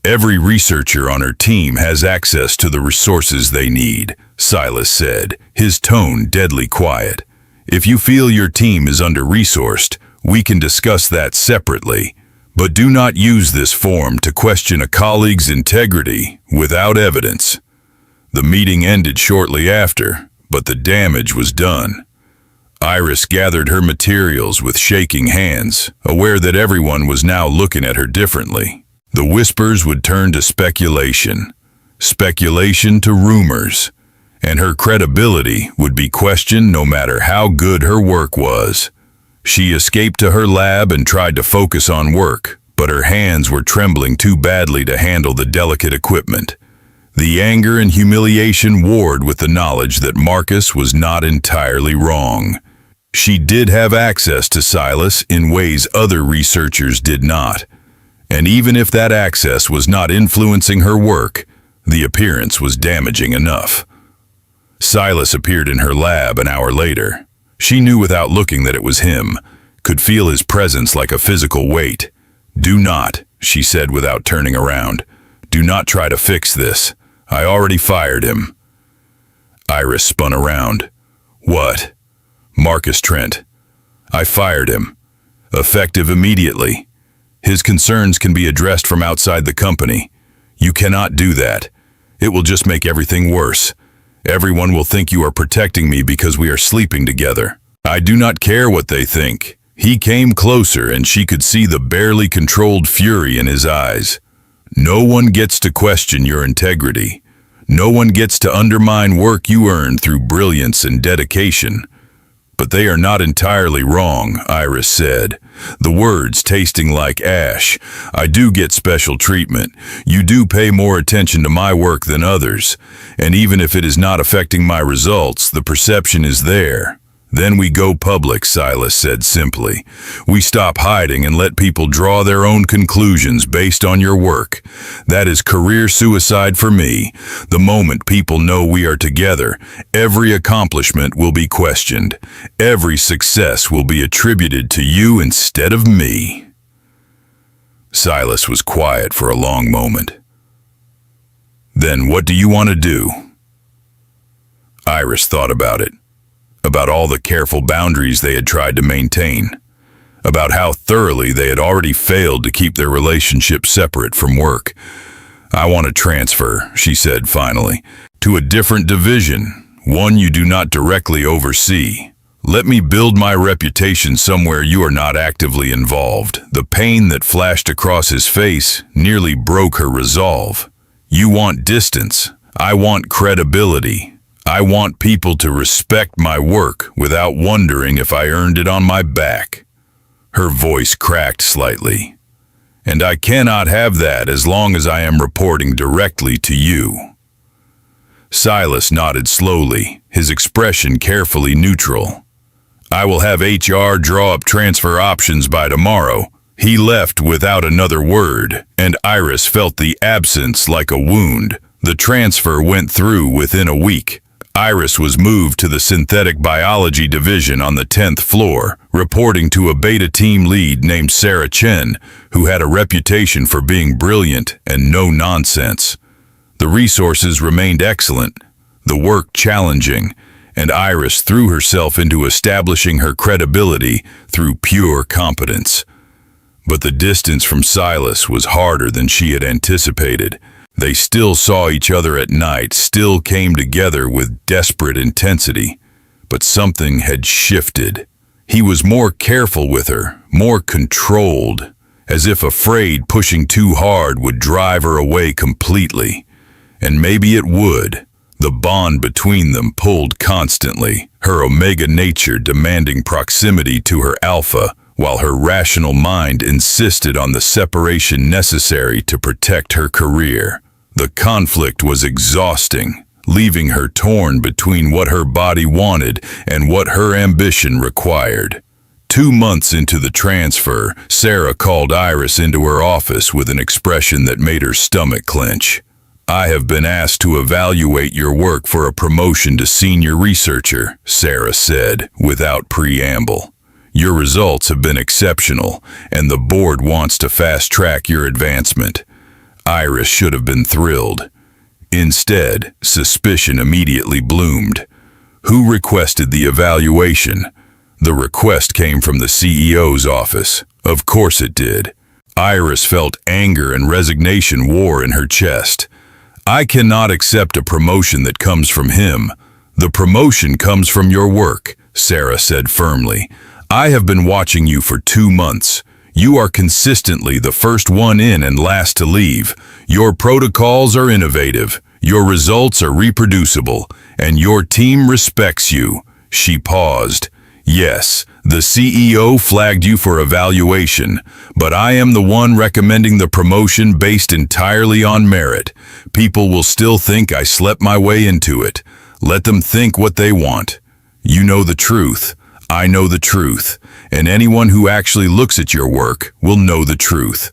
Every researcher on her team has access to the resources they need, Silas said, his tone deadly quiet. If you feel your team is under-resourced, we can discuss that separately. But do not use this forum to question a colleague's integrity without evidence. The meeting ended shortly after, but the damage was done. Iris gathered her materials with shaking hands, aware that everyone was now looking at her differently. The whispers would turn to speculation to rumors, and her credibility would be questioned no matter how good her work was. She escaped to her lab and tried to focus on work, but her hands were trembling too badly to handle the delicate equipment. The anger and humiliation warred with the knowledge that Marcus was not entirely wrong. She did have access to Silas in ways other researchers did not. And even if that access was not influencing her work, the appearance was damaging enough. Silas appeared in her lab an hour later. She knew without looking that it was him, could feel his presence like a physical weight. Do not, she said without turning around. Do not try to fix this. I already fired him. Iris spun around. What? Marcus Trent. I fired him. Effective immediately. His concerns can be addressed from outside the company. You cannot do that. It will just make everything worse. Everyone will think you are protecting me because we are sleeping together. I do not care what they think. He came closer and she could see the barely controlled fury in his eyes. No one gets to question your integrity. No one gets to undermine work you earned through brilliance and dedication. But they are not entirely wrong, Iris said, the words tasting like ash. I do get special treatment. You do pay more attention to my work than others. And even if it is not affecting my results, the perception is there. Then we go public, Silas said simply. We stop hiding and let people draw their own conclusions based on your work. That is career suicide for me. The moment people know we are together, every accomplishment will be questioned. Every success will be attributed to you instead of me. Silas was quiet for a long moment. Then what do you want to do? Iris thought about it. About all the careful boundaries they had tried to maintain. about how thoroughly they had already failed to keep their relationship separate from work. "I want to transfer," she said finally, "to a different division, one you do not directly oversee. Let me build my reputation somewhere you are not actively involved." The pain that flashed across his face nearly broke her resolve. "You want distance. I want credibility. I want people to respect my work without wondering if I earned it on my back." Her voice cracked slightly. "And I cannot have that as long as I am reporting directly to you." Silas nodded slowly, his expression carefully neutral. "I will have HR draw up transfer options by tomorrow." He left without another word, and Iris felt the absence like a wound. The transfer went through within a week. Iris was moved to the synthetic biology division on the 10th floor, reporting to a beta team lead named Sarah Chen, who had a reputation for being brilliant and no nonsense. The resources remained excellent, the work challenging, and Iris threw herself into establishing her credibility through pure competence. But the distance from Silas was harder than she had anticipated. They still saw each other at night, still came together with desperate intensity, but something had shifted. He was more careful with her, more controlled, as if afraid pushing too hard would drive her away completely. And maybe it would. The bond between them pulled constantly, her omega nature demanding proximity to her alpha, while her rational mind insisted on the separation necessary to protect her career. The conflict was exhausting, leaving her torn between what her body wanted and what her ambition required. 2 months into the transfer, Sarah called Iris into her office with an expression that made her stomach clench. "I have been asked to evaluate your work for a promotion to senior researcher," Sarah said, without preamble. "Your results have been exceptional, and the board wants to fast-track your advancement." Iris should have been thrilled. Instead, suspicion immediately bloomed. Who requested the evaluation? The request came from the CEO's office. Of course it did. Iris felt anger and resignation war in her chest. "I cannot accept a promotion that comes from him. The promotion comes from your work," Sarah said firmly. "I have been watching you for 2 months. You are consistently the first one in and last to leave. Your protocols are innovative, your results are reproducible, and your team respects you." She paused. "Yes, the CEO flagged you for evaluation, but I am the one recommending the promotion based entirely on merit. People will still think I slept my way into it. Let them think what they want. You know the truth. I know the truth, and anyone who actually looks at your work will know the truth."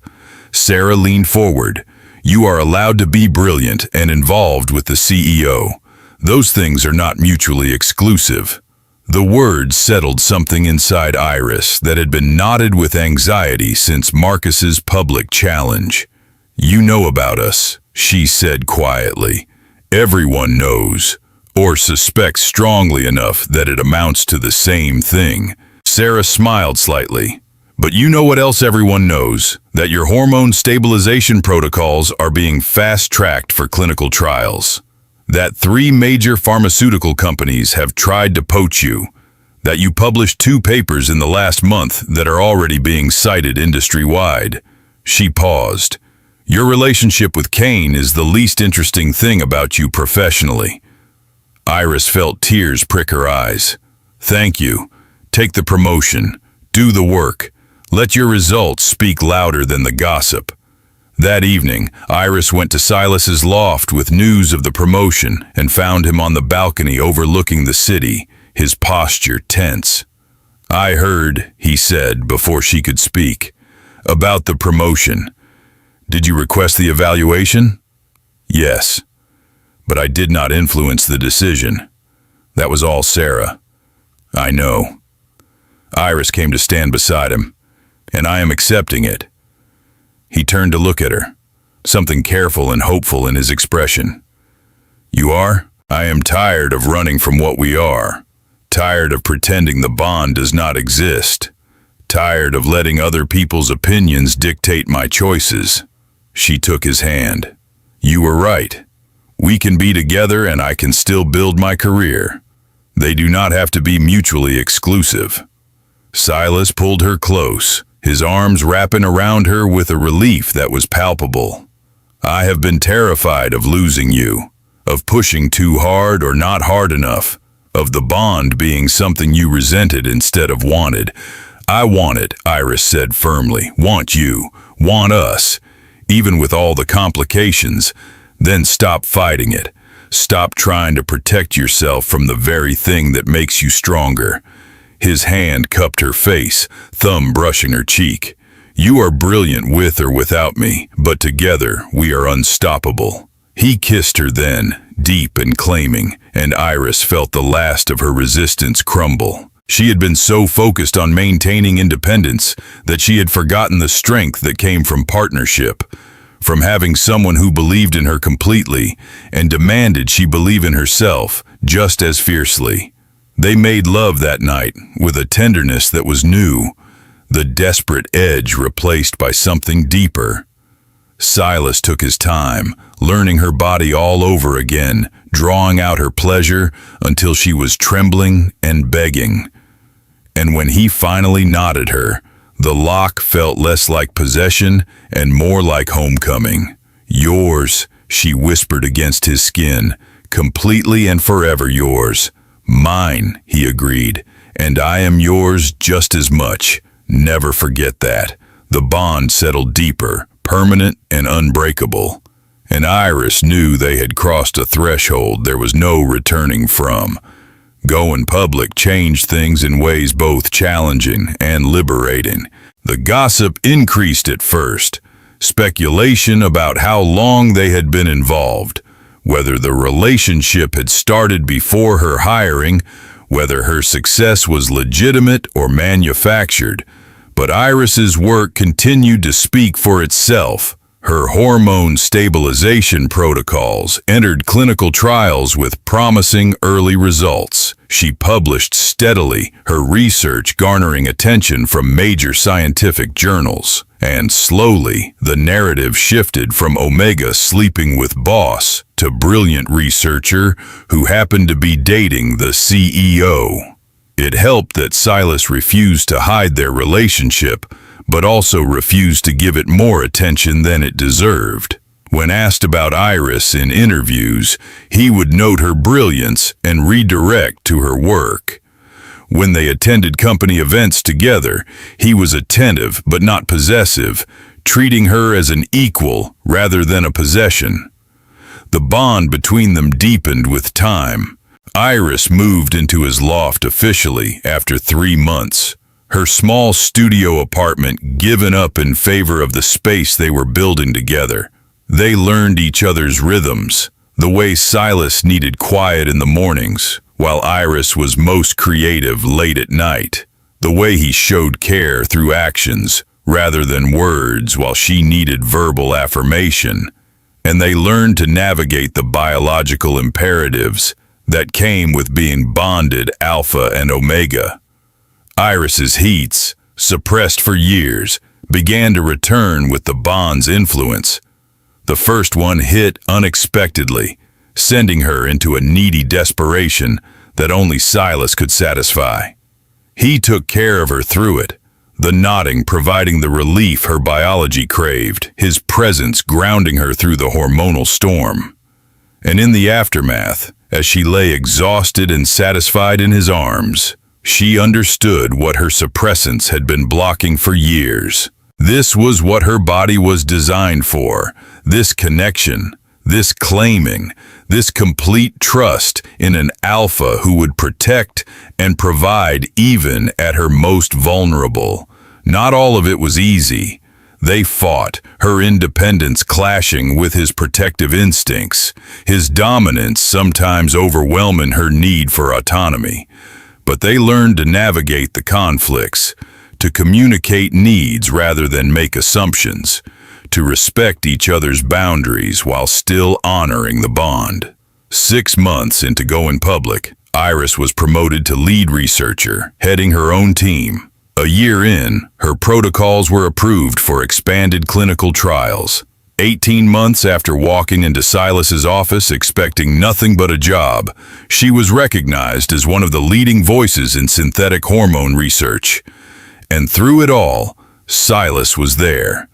Sarah leaned forward. "You are allowed to be brilliant and involved with the CEO. Those things are not mutually exclusive." The words settled something inside Iris that had been knotted with anxiety since Marcus's public challenge. "You know about us," she said quietly. "Everyone knows, or suspects strongly enough that it amounts to the same thing." Sarah smiled slightly. "But you know what else everyone knows? That your hormone stabilization protocols are being fast-tracked for clinical trials. That 3 major pharmaceutical companies have tried to poach you. That you published 2 papers in the last month that are already being cited industry-wide." She paused. "Your relationship with Kane is the least interesting thing about you professionally." Iris felt tears prick her eyes. "Thank you. Take the promotion. Do the work. Let your results speak louder than the gossip." That evening, Iris went to Silas's loft with news of the promotion and found him on the balcony overlooking the city, his posture tense. "I heard," he said before she could speak, "about the promotion. Did you request the evaluation?" "Yes, but I did not influence the decision." That was all Sarah. "I know." Iris came to stand beside him. "And I am accepting it." He turned to look at her, something careful and hopeful in his expression. "You are? I am tired of running from what we are. Tired of pretending the bond does not exist. tired of letting other people's opinions dictate my choices." She took his hand. "You were right. We can be together and I can still build my career. They do not have to be mutually exclusive." Silas pulled her close, his arms wrapping around her with a relief that was palpable. "I have been terrified of losing you, of pushing too hard or not hard enough, of the bond being something you resented instead of wanted. I want it," Iris said firmly. "Want you, want us, even with all the complications. Then stop fighting it. Stop trying to protect yourself from the very thing that makes you stronger." His hand cupped her face, thumb brushing her cheek. "You are brilliant with or without me, but together we are unstoppable." He kissed her then, deep and claiming, and Iris felt the last of her resistance crumble. She had been so focused on maintaining independence that she had forgotten the strength that came from partnership, from having someone who believed in her completely and demanded she believe in herself just as fiercely. They made love that night with a tenderness that was new, the desperate edge replaced by something deeper. Silas took his time, learning her body all over again, drawing out her pleasure until she was trembling and begging. And when he finally nodded her, the lock felt less like possession and more like homecoming. "Yours," she whispered against his skin, "completely and forever yours." "Mine," he agreed, "and I am yours just as much. Never forget that." The bond settled deeper, permanent and unbreakable. And Iris knew they had crossed a threshold there was no returning from. Going public changed things in ways both challenging and liberating. The gossip increased at first. Speculation about how long they had been involved, whether the relationship had started before her hiring, whether her success was legitimate or manufactured. But Iris's work continued to speak for itself. Her hormone stabilization protocols entered clinical trials with promising early results. She published steadily, her research garnering attention from major scientific journals. And slowly, the narrative shifted from Omega sleeping with boss to brilliant researcher who happened to be dating the CEO. It helped that Silas refused to hide their relationship, but also refused to give it more attention than it deserved. When asked about Iris in interviews, he would note her brilliance and redirect to her work. When they attended company events together, he was attentive but not possessive, treating her as an equal rather than a possession. The bond between them deepened with time. Iris moved into his loft officially after 3 months, her small studio apartment given up in favor of the space they were building together. They learned each other's rhythms, the way Silas needed quiet in the mornings, while Iris was most creative late at night, the way he showed care through actions rather than words while she needed verbal affirmation. And they learned to navigate the biological imperatives that came with being bonded alpha and omega. Iris's heats, suppressed for years, began to return with the bond's influence. The first one hit unexpectedly, sending her into a needy desperation that only Silas could satisfy. He took care of her through it, the nodding providing the relief her biology craved, his presence grounding her through the hormonal storm. And in the aftermath, as she lay exhausted and satisfied in his arms, she understood what her suppressants had been blocking for years. This was what her body was designed for, this connection, this claiming, this complete trust in an alpha who would protect and provide even at her most vulnerable. Not all of it was easy. They fought, her independence clashing with his protective instincts, his dominance sometimes overwhelming her need for autonomy. But they learned to navigate the conflicts, to communicate needs rather than make assumptions, to respect each other's boundaries while still honoring the bond. 6 months into going public, Iris was promoted to lead researcher, heading her own team. A year in, her protocols were approved for expanded clinical trials. 18 months after walking into Silas's office expecting nothing but a job, she was recognized as one of the leading voices in synthetic hormone research. And through it all, Silas was there.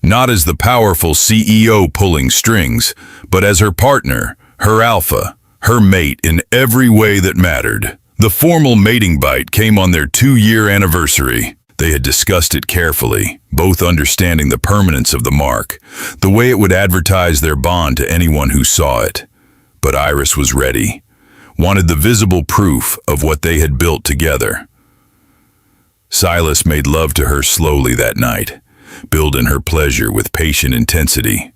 Not as the powerful CEO pulling strings, but as her partner, her alpha, her mate in every way that mattered. The formal mating bite came on their 2-year anniversary. They had discussed it carefully, both understanding the permanence of the mark, the way it would advertise their bond to anyone who saw it. But Iris was ready, wanted the visible proof of what they had built together. Silas made love to her slowly that night, building her pleasure with patient intensity.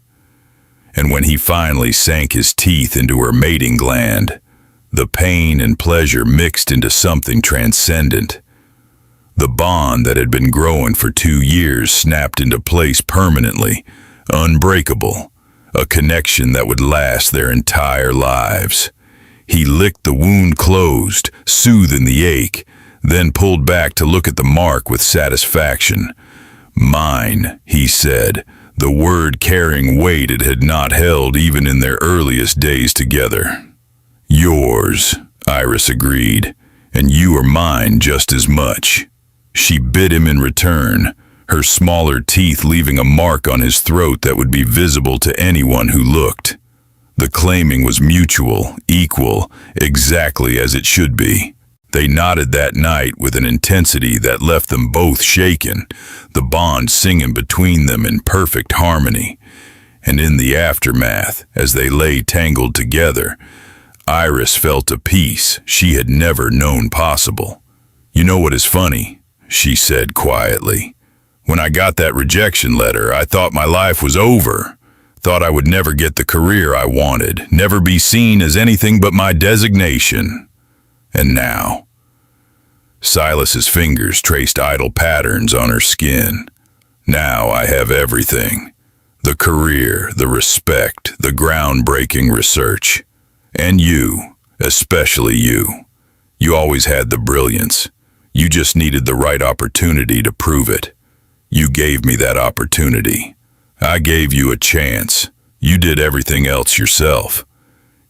And when he finally sank his teeth into her mating gland, the pain and pleasure mixed into something transcendent. The bond that had been growing for 2 years snapped into place permanently, unbreakable, a connection that would last their entire lives. He licked the wound closed, soothing the ache, then pulled back to look at the mark with satisfaction. "Mine," he said, the word carrying weight it had not held even in their earliest days together. "Yours," Iris agreed, "and you are mine just as much." She bit him in return, her smaller teeth leaving a mark on his throat that would be visible to anyone who looked. The claiming was mutual, equal, exactly as it should be. They nodded that night with an intensity that left them both shaken, the bond singing between them in perfect harmony. And in the aftermath, as they lay tangled together, Iris felt a peace she had never known possible. "You know what is funny?" she said quietly. "When I got that rejection letter, I thought my life was over. Thought I would never get the career I wanted, never be seen as anything but my designation. And now..." Silas's fingers traced idle patterns on her skin. "Now I have everything. The career, the respect, the groundbreaking research. And you, especially you. You always had the brilliance. You just needed the right opportunity to prove it. You gave me that opportunity. I gave you a chance. You did everything else yourself."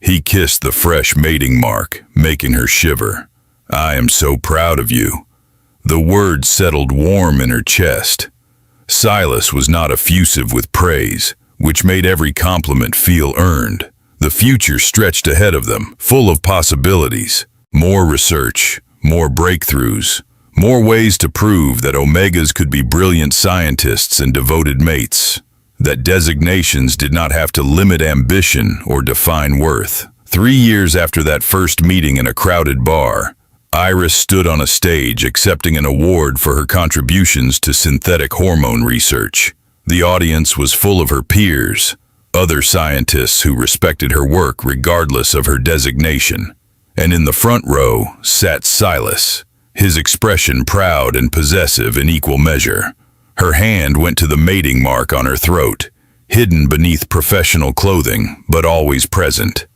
He kissed the fresh mating mark, making her shiver. "I am so proud of you." The words settled warm in her chest. Silas was not effusive with praise, which made every compliment feel earned. The future stretched ahead of them, full of possibilities. More research, more breakthroughs, more ways to prove that Omegas could be brilliant scientists and devoted mates. That designations did not have to limit ambition or define worth. 3 years after that first meeting in a crowded bar, Iris stood on a stage accepting an award for her contributions to synthetic hormone research. The audience was full of her peers, other scientists who respected her work regardless of her designation. And in the front row sat Silas, his expression proud and possessive in equal measure. Her hand went to the mating mark on her throat, hidden beneath professional clothing, but always present.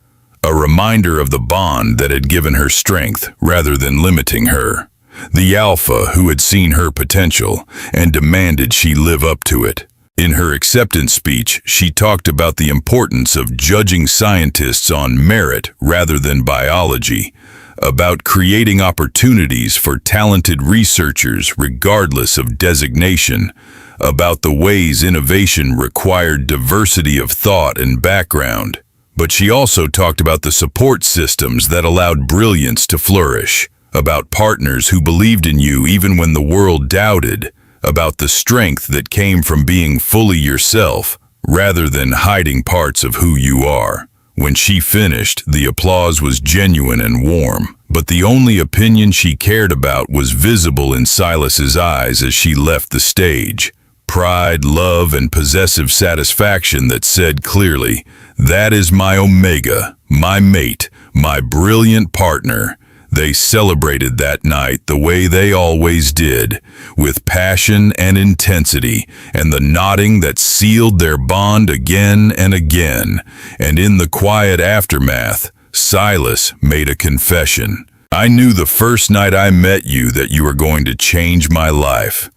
A reminder of the bond that had given her strength rather than limiting her. The alpha who had seen her potential and demanded she live up to it. In her acceptance speech, she talked about the importance of judging scientists on merit rather than biology, about creating opportunities for talented researchers regardless of designation, about the ways innovation required diversity of thought and background. But she also talked about the support systems that allowed brilliance to flourish, about partners who believed in you even when the world doubted, about the strength that came from being fully yourself rather than hiding parts of who you are. When she finished, the applause was genuine and warm, but the only opinion she cared about was visible in Silas's eyes as she left the stage. Pride, love, and possessive satisfaction that said clearly, "That is my Omega, my mate, my brilliant partner." They celebrated that night the way they always did, with passion and intensity, and the nodding that sealed their bond again and again. And in the quiet aftermath, Silas made a confession. I knew the first night I met you that you were going to change my life.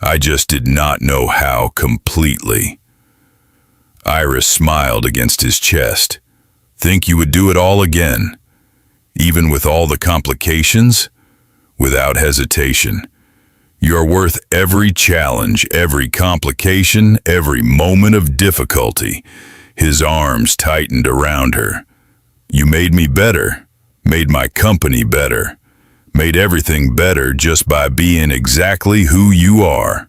I just did not know how completely." Iris smiled against his chest. "Think you would do it all again? Even with all the complications?" "Without hesitation. You're worth every challenge, every complication, every moment of difficulty." His arms tightened around her. "You made me better, made my company better, made everything better just by being exactly who you are."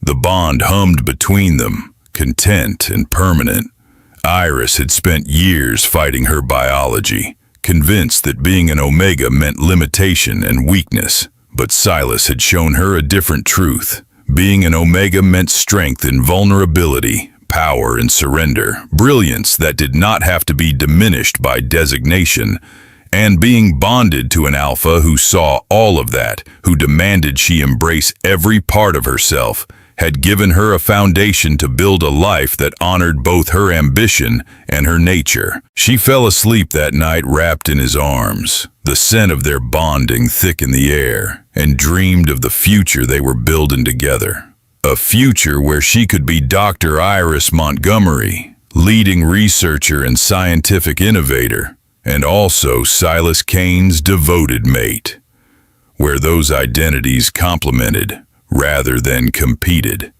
The bond hummed between them, content and permanent. Iris had spent years fighting her biology, convinced that being an Omega meant limitation and weakness. But Silas had shown her a different truth. Being an Omega meant strength and vulnerability, power and surrender, brilliance that did not have to be diminished by designation, and being bonded to an Alpha who saw all of that, who demanded she embrace every part of herself, had given her a foundation to build a life that honored both her ambition and her nature. She fell asleep that night wrapped in his arms, the scent of their bonding thick in the air, and dreamed of the future they were building together. A future where she could be Dr. Iris Montgomery, leading researcher and scientific innovator, and also Silas Kane's devoted mate, where those identities complemented rather than competed.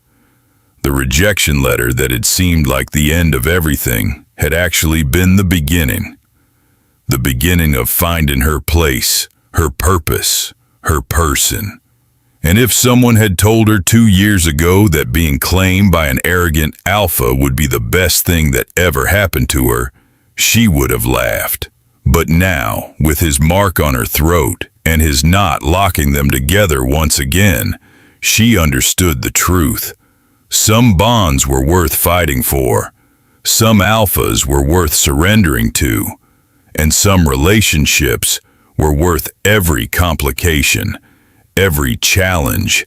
The rejection letter that had seemed like the end of everything had actually been the beginning of finding her place, her purpose, her person. And if someone had told her 2 years ago that being claimed by an arrogant Alpha would be the best thing that ever happened to her, she would have laughed. But now, with his mark on her throat and his knot locking them together once again, she understood the truth. Some bonds were worth fighting for, some Alphas were worth surrendering to, and some relationships were worth every complication, every challenge,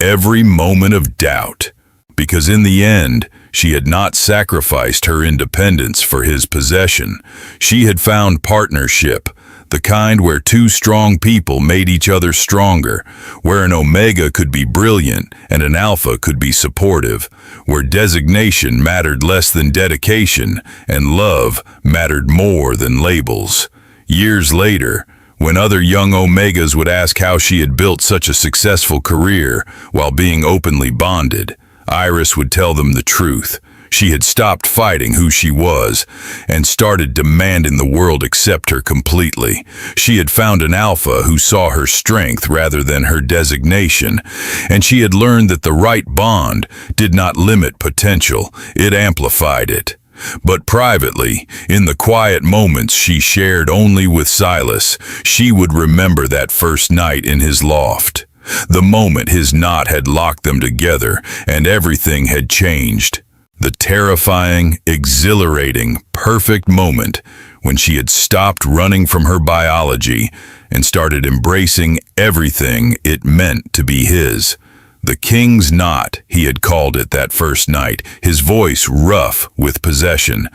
every moment of doubt, because in the end, she had not sacrificed her independence for his possession. She had found partnership, the kind where two strong people made each other stronger, where an Omega could be brilliant and an Alpha could be supportive, where designation mattered less than dedication and love mattered more than labels. Years later, when other young Omegas would ask how she had built such a successful career while being openly bonded, Iris would tell them the truth. She had stopped fighting who she was and started demanding the world accept her completely. She had found an Alpha who saw her strength rather than her designation, and she had learned that the right bond did not limit potential, it amplified it. But privately, in the quiet moments she shared only with Silas, she would remember that first night in his loft. The moment his knot had locked them together and everything had changed. The terrifying, exhilarating, perfect moment when she had stopped running from her biology and started embracing everything it meant to be his. The King's Knot, he had called it that first night, his voice rough with possession.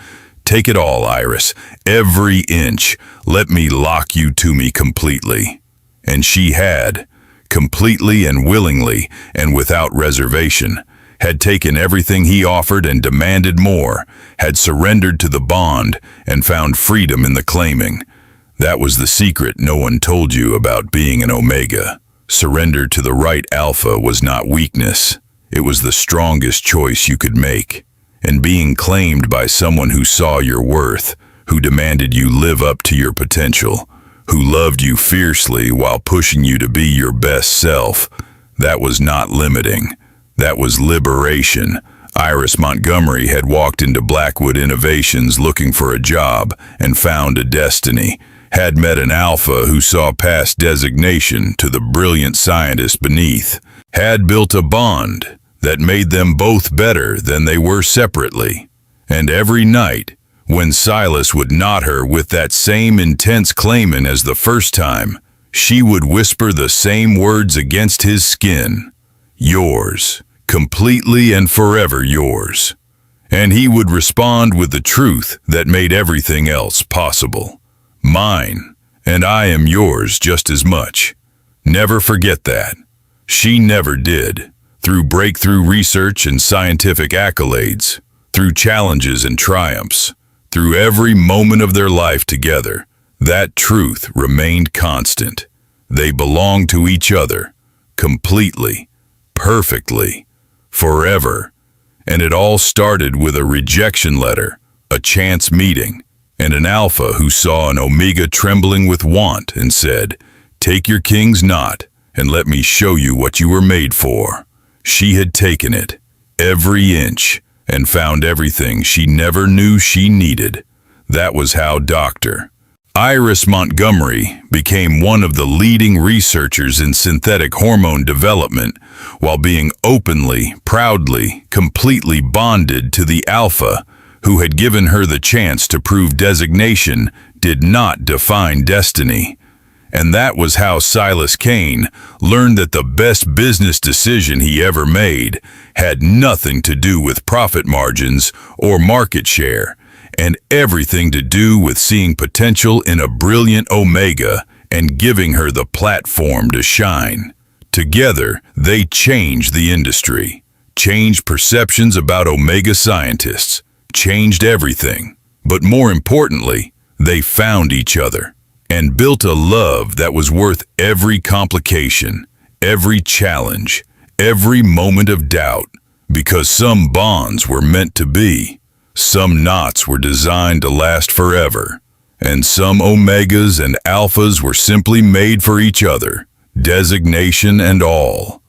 "Take it all, Iris, every inch. Let me lock you to me completely." And she had, completely and willingly and without reservation, had taken everything he offered and demanded more, had surrendered to the bond and found freedom in the claiming. That was the secret no one told you about being an Omega. Surrender to the right Alpha was not weakness. It was the strongest choice you could make. And being claimed by someone who saw your worth, who demanded you live up to your potential, who loved you fiercely while pushing you to be your best self, that was not limiting. That was liberation. Iris Montgomery had walked into Blackwood Innovations looking for a job and found a destiny, had met an Alpha who saw past designation to the brilliant scientist beneath, had built a bond that made them both better than they were separately. And every night, when Silas would knot her with that same intense claiming as the first time, she would whisper the same words against his skin. "Yours, completely and forever yours." And he would respond with the truth that made everything else possible. "Mine, and I am yours just as much. Never forget that. She never did. Through breakthrough research and scientific accolades, through challenges and triumphs, through every moment of their life together, that truth remained constant. They belonged to each other, completely, perfectly, forever. And it all started with a rejection letter, a chance meeting, and an alpha who saw an omega trembling with want and said, "Take your king's knot, and let me show you what you were made for." She had taken it, every inch, and found everything she never knew she needed. That was how Dr. Iris Montgomery became one of the leading researchers in synthetic hormone development, while being openly, proudly, completely bonded to the alpha who had given her the chance to prove designation did not define destiny. And that was how Silas Kane learned that the best business decision he ever made had nothing to do with profit margins or market share, and everything to do with seeing potential in a brilliant Omega and giving her the platform to shine. Together, they changed the industry, changed perceptions about Omega scientists, changed everything. But more importantly, they found each other and built a love that was worth every complication, every challenge, every moment of doubt, because some bonds were meant to be, some knots were designed to last forever, and some omegas and alphas were simply made for each other, designation and all.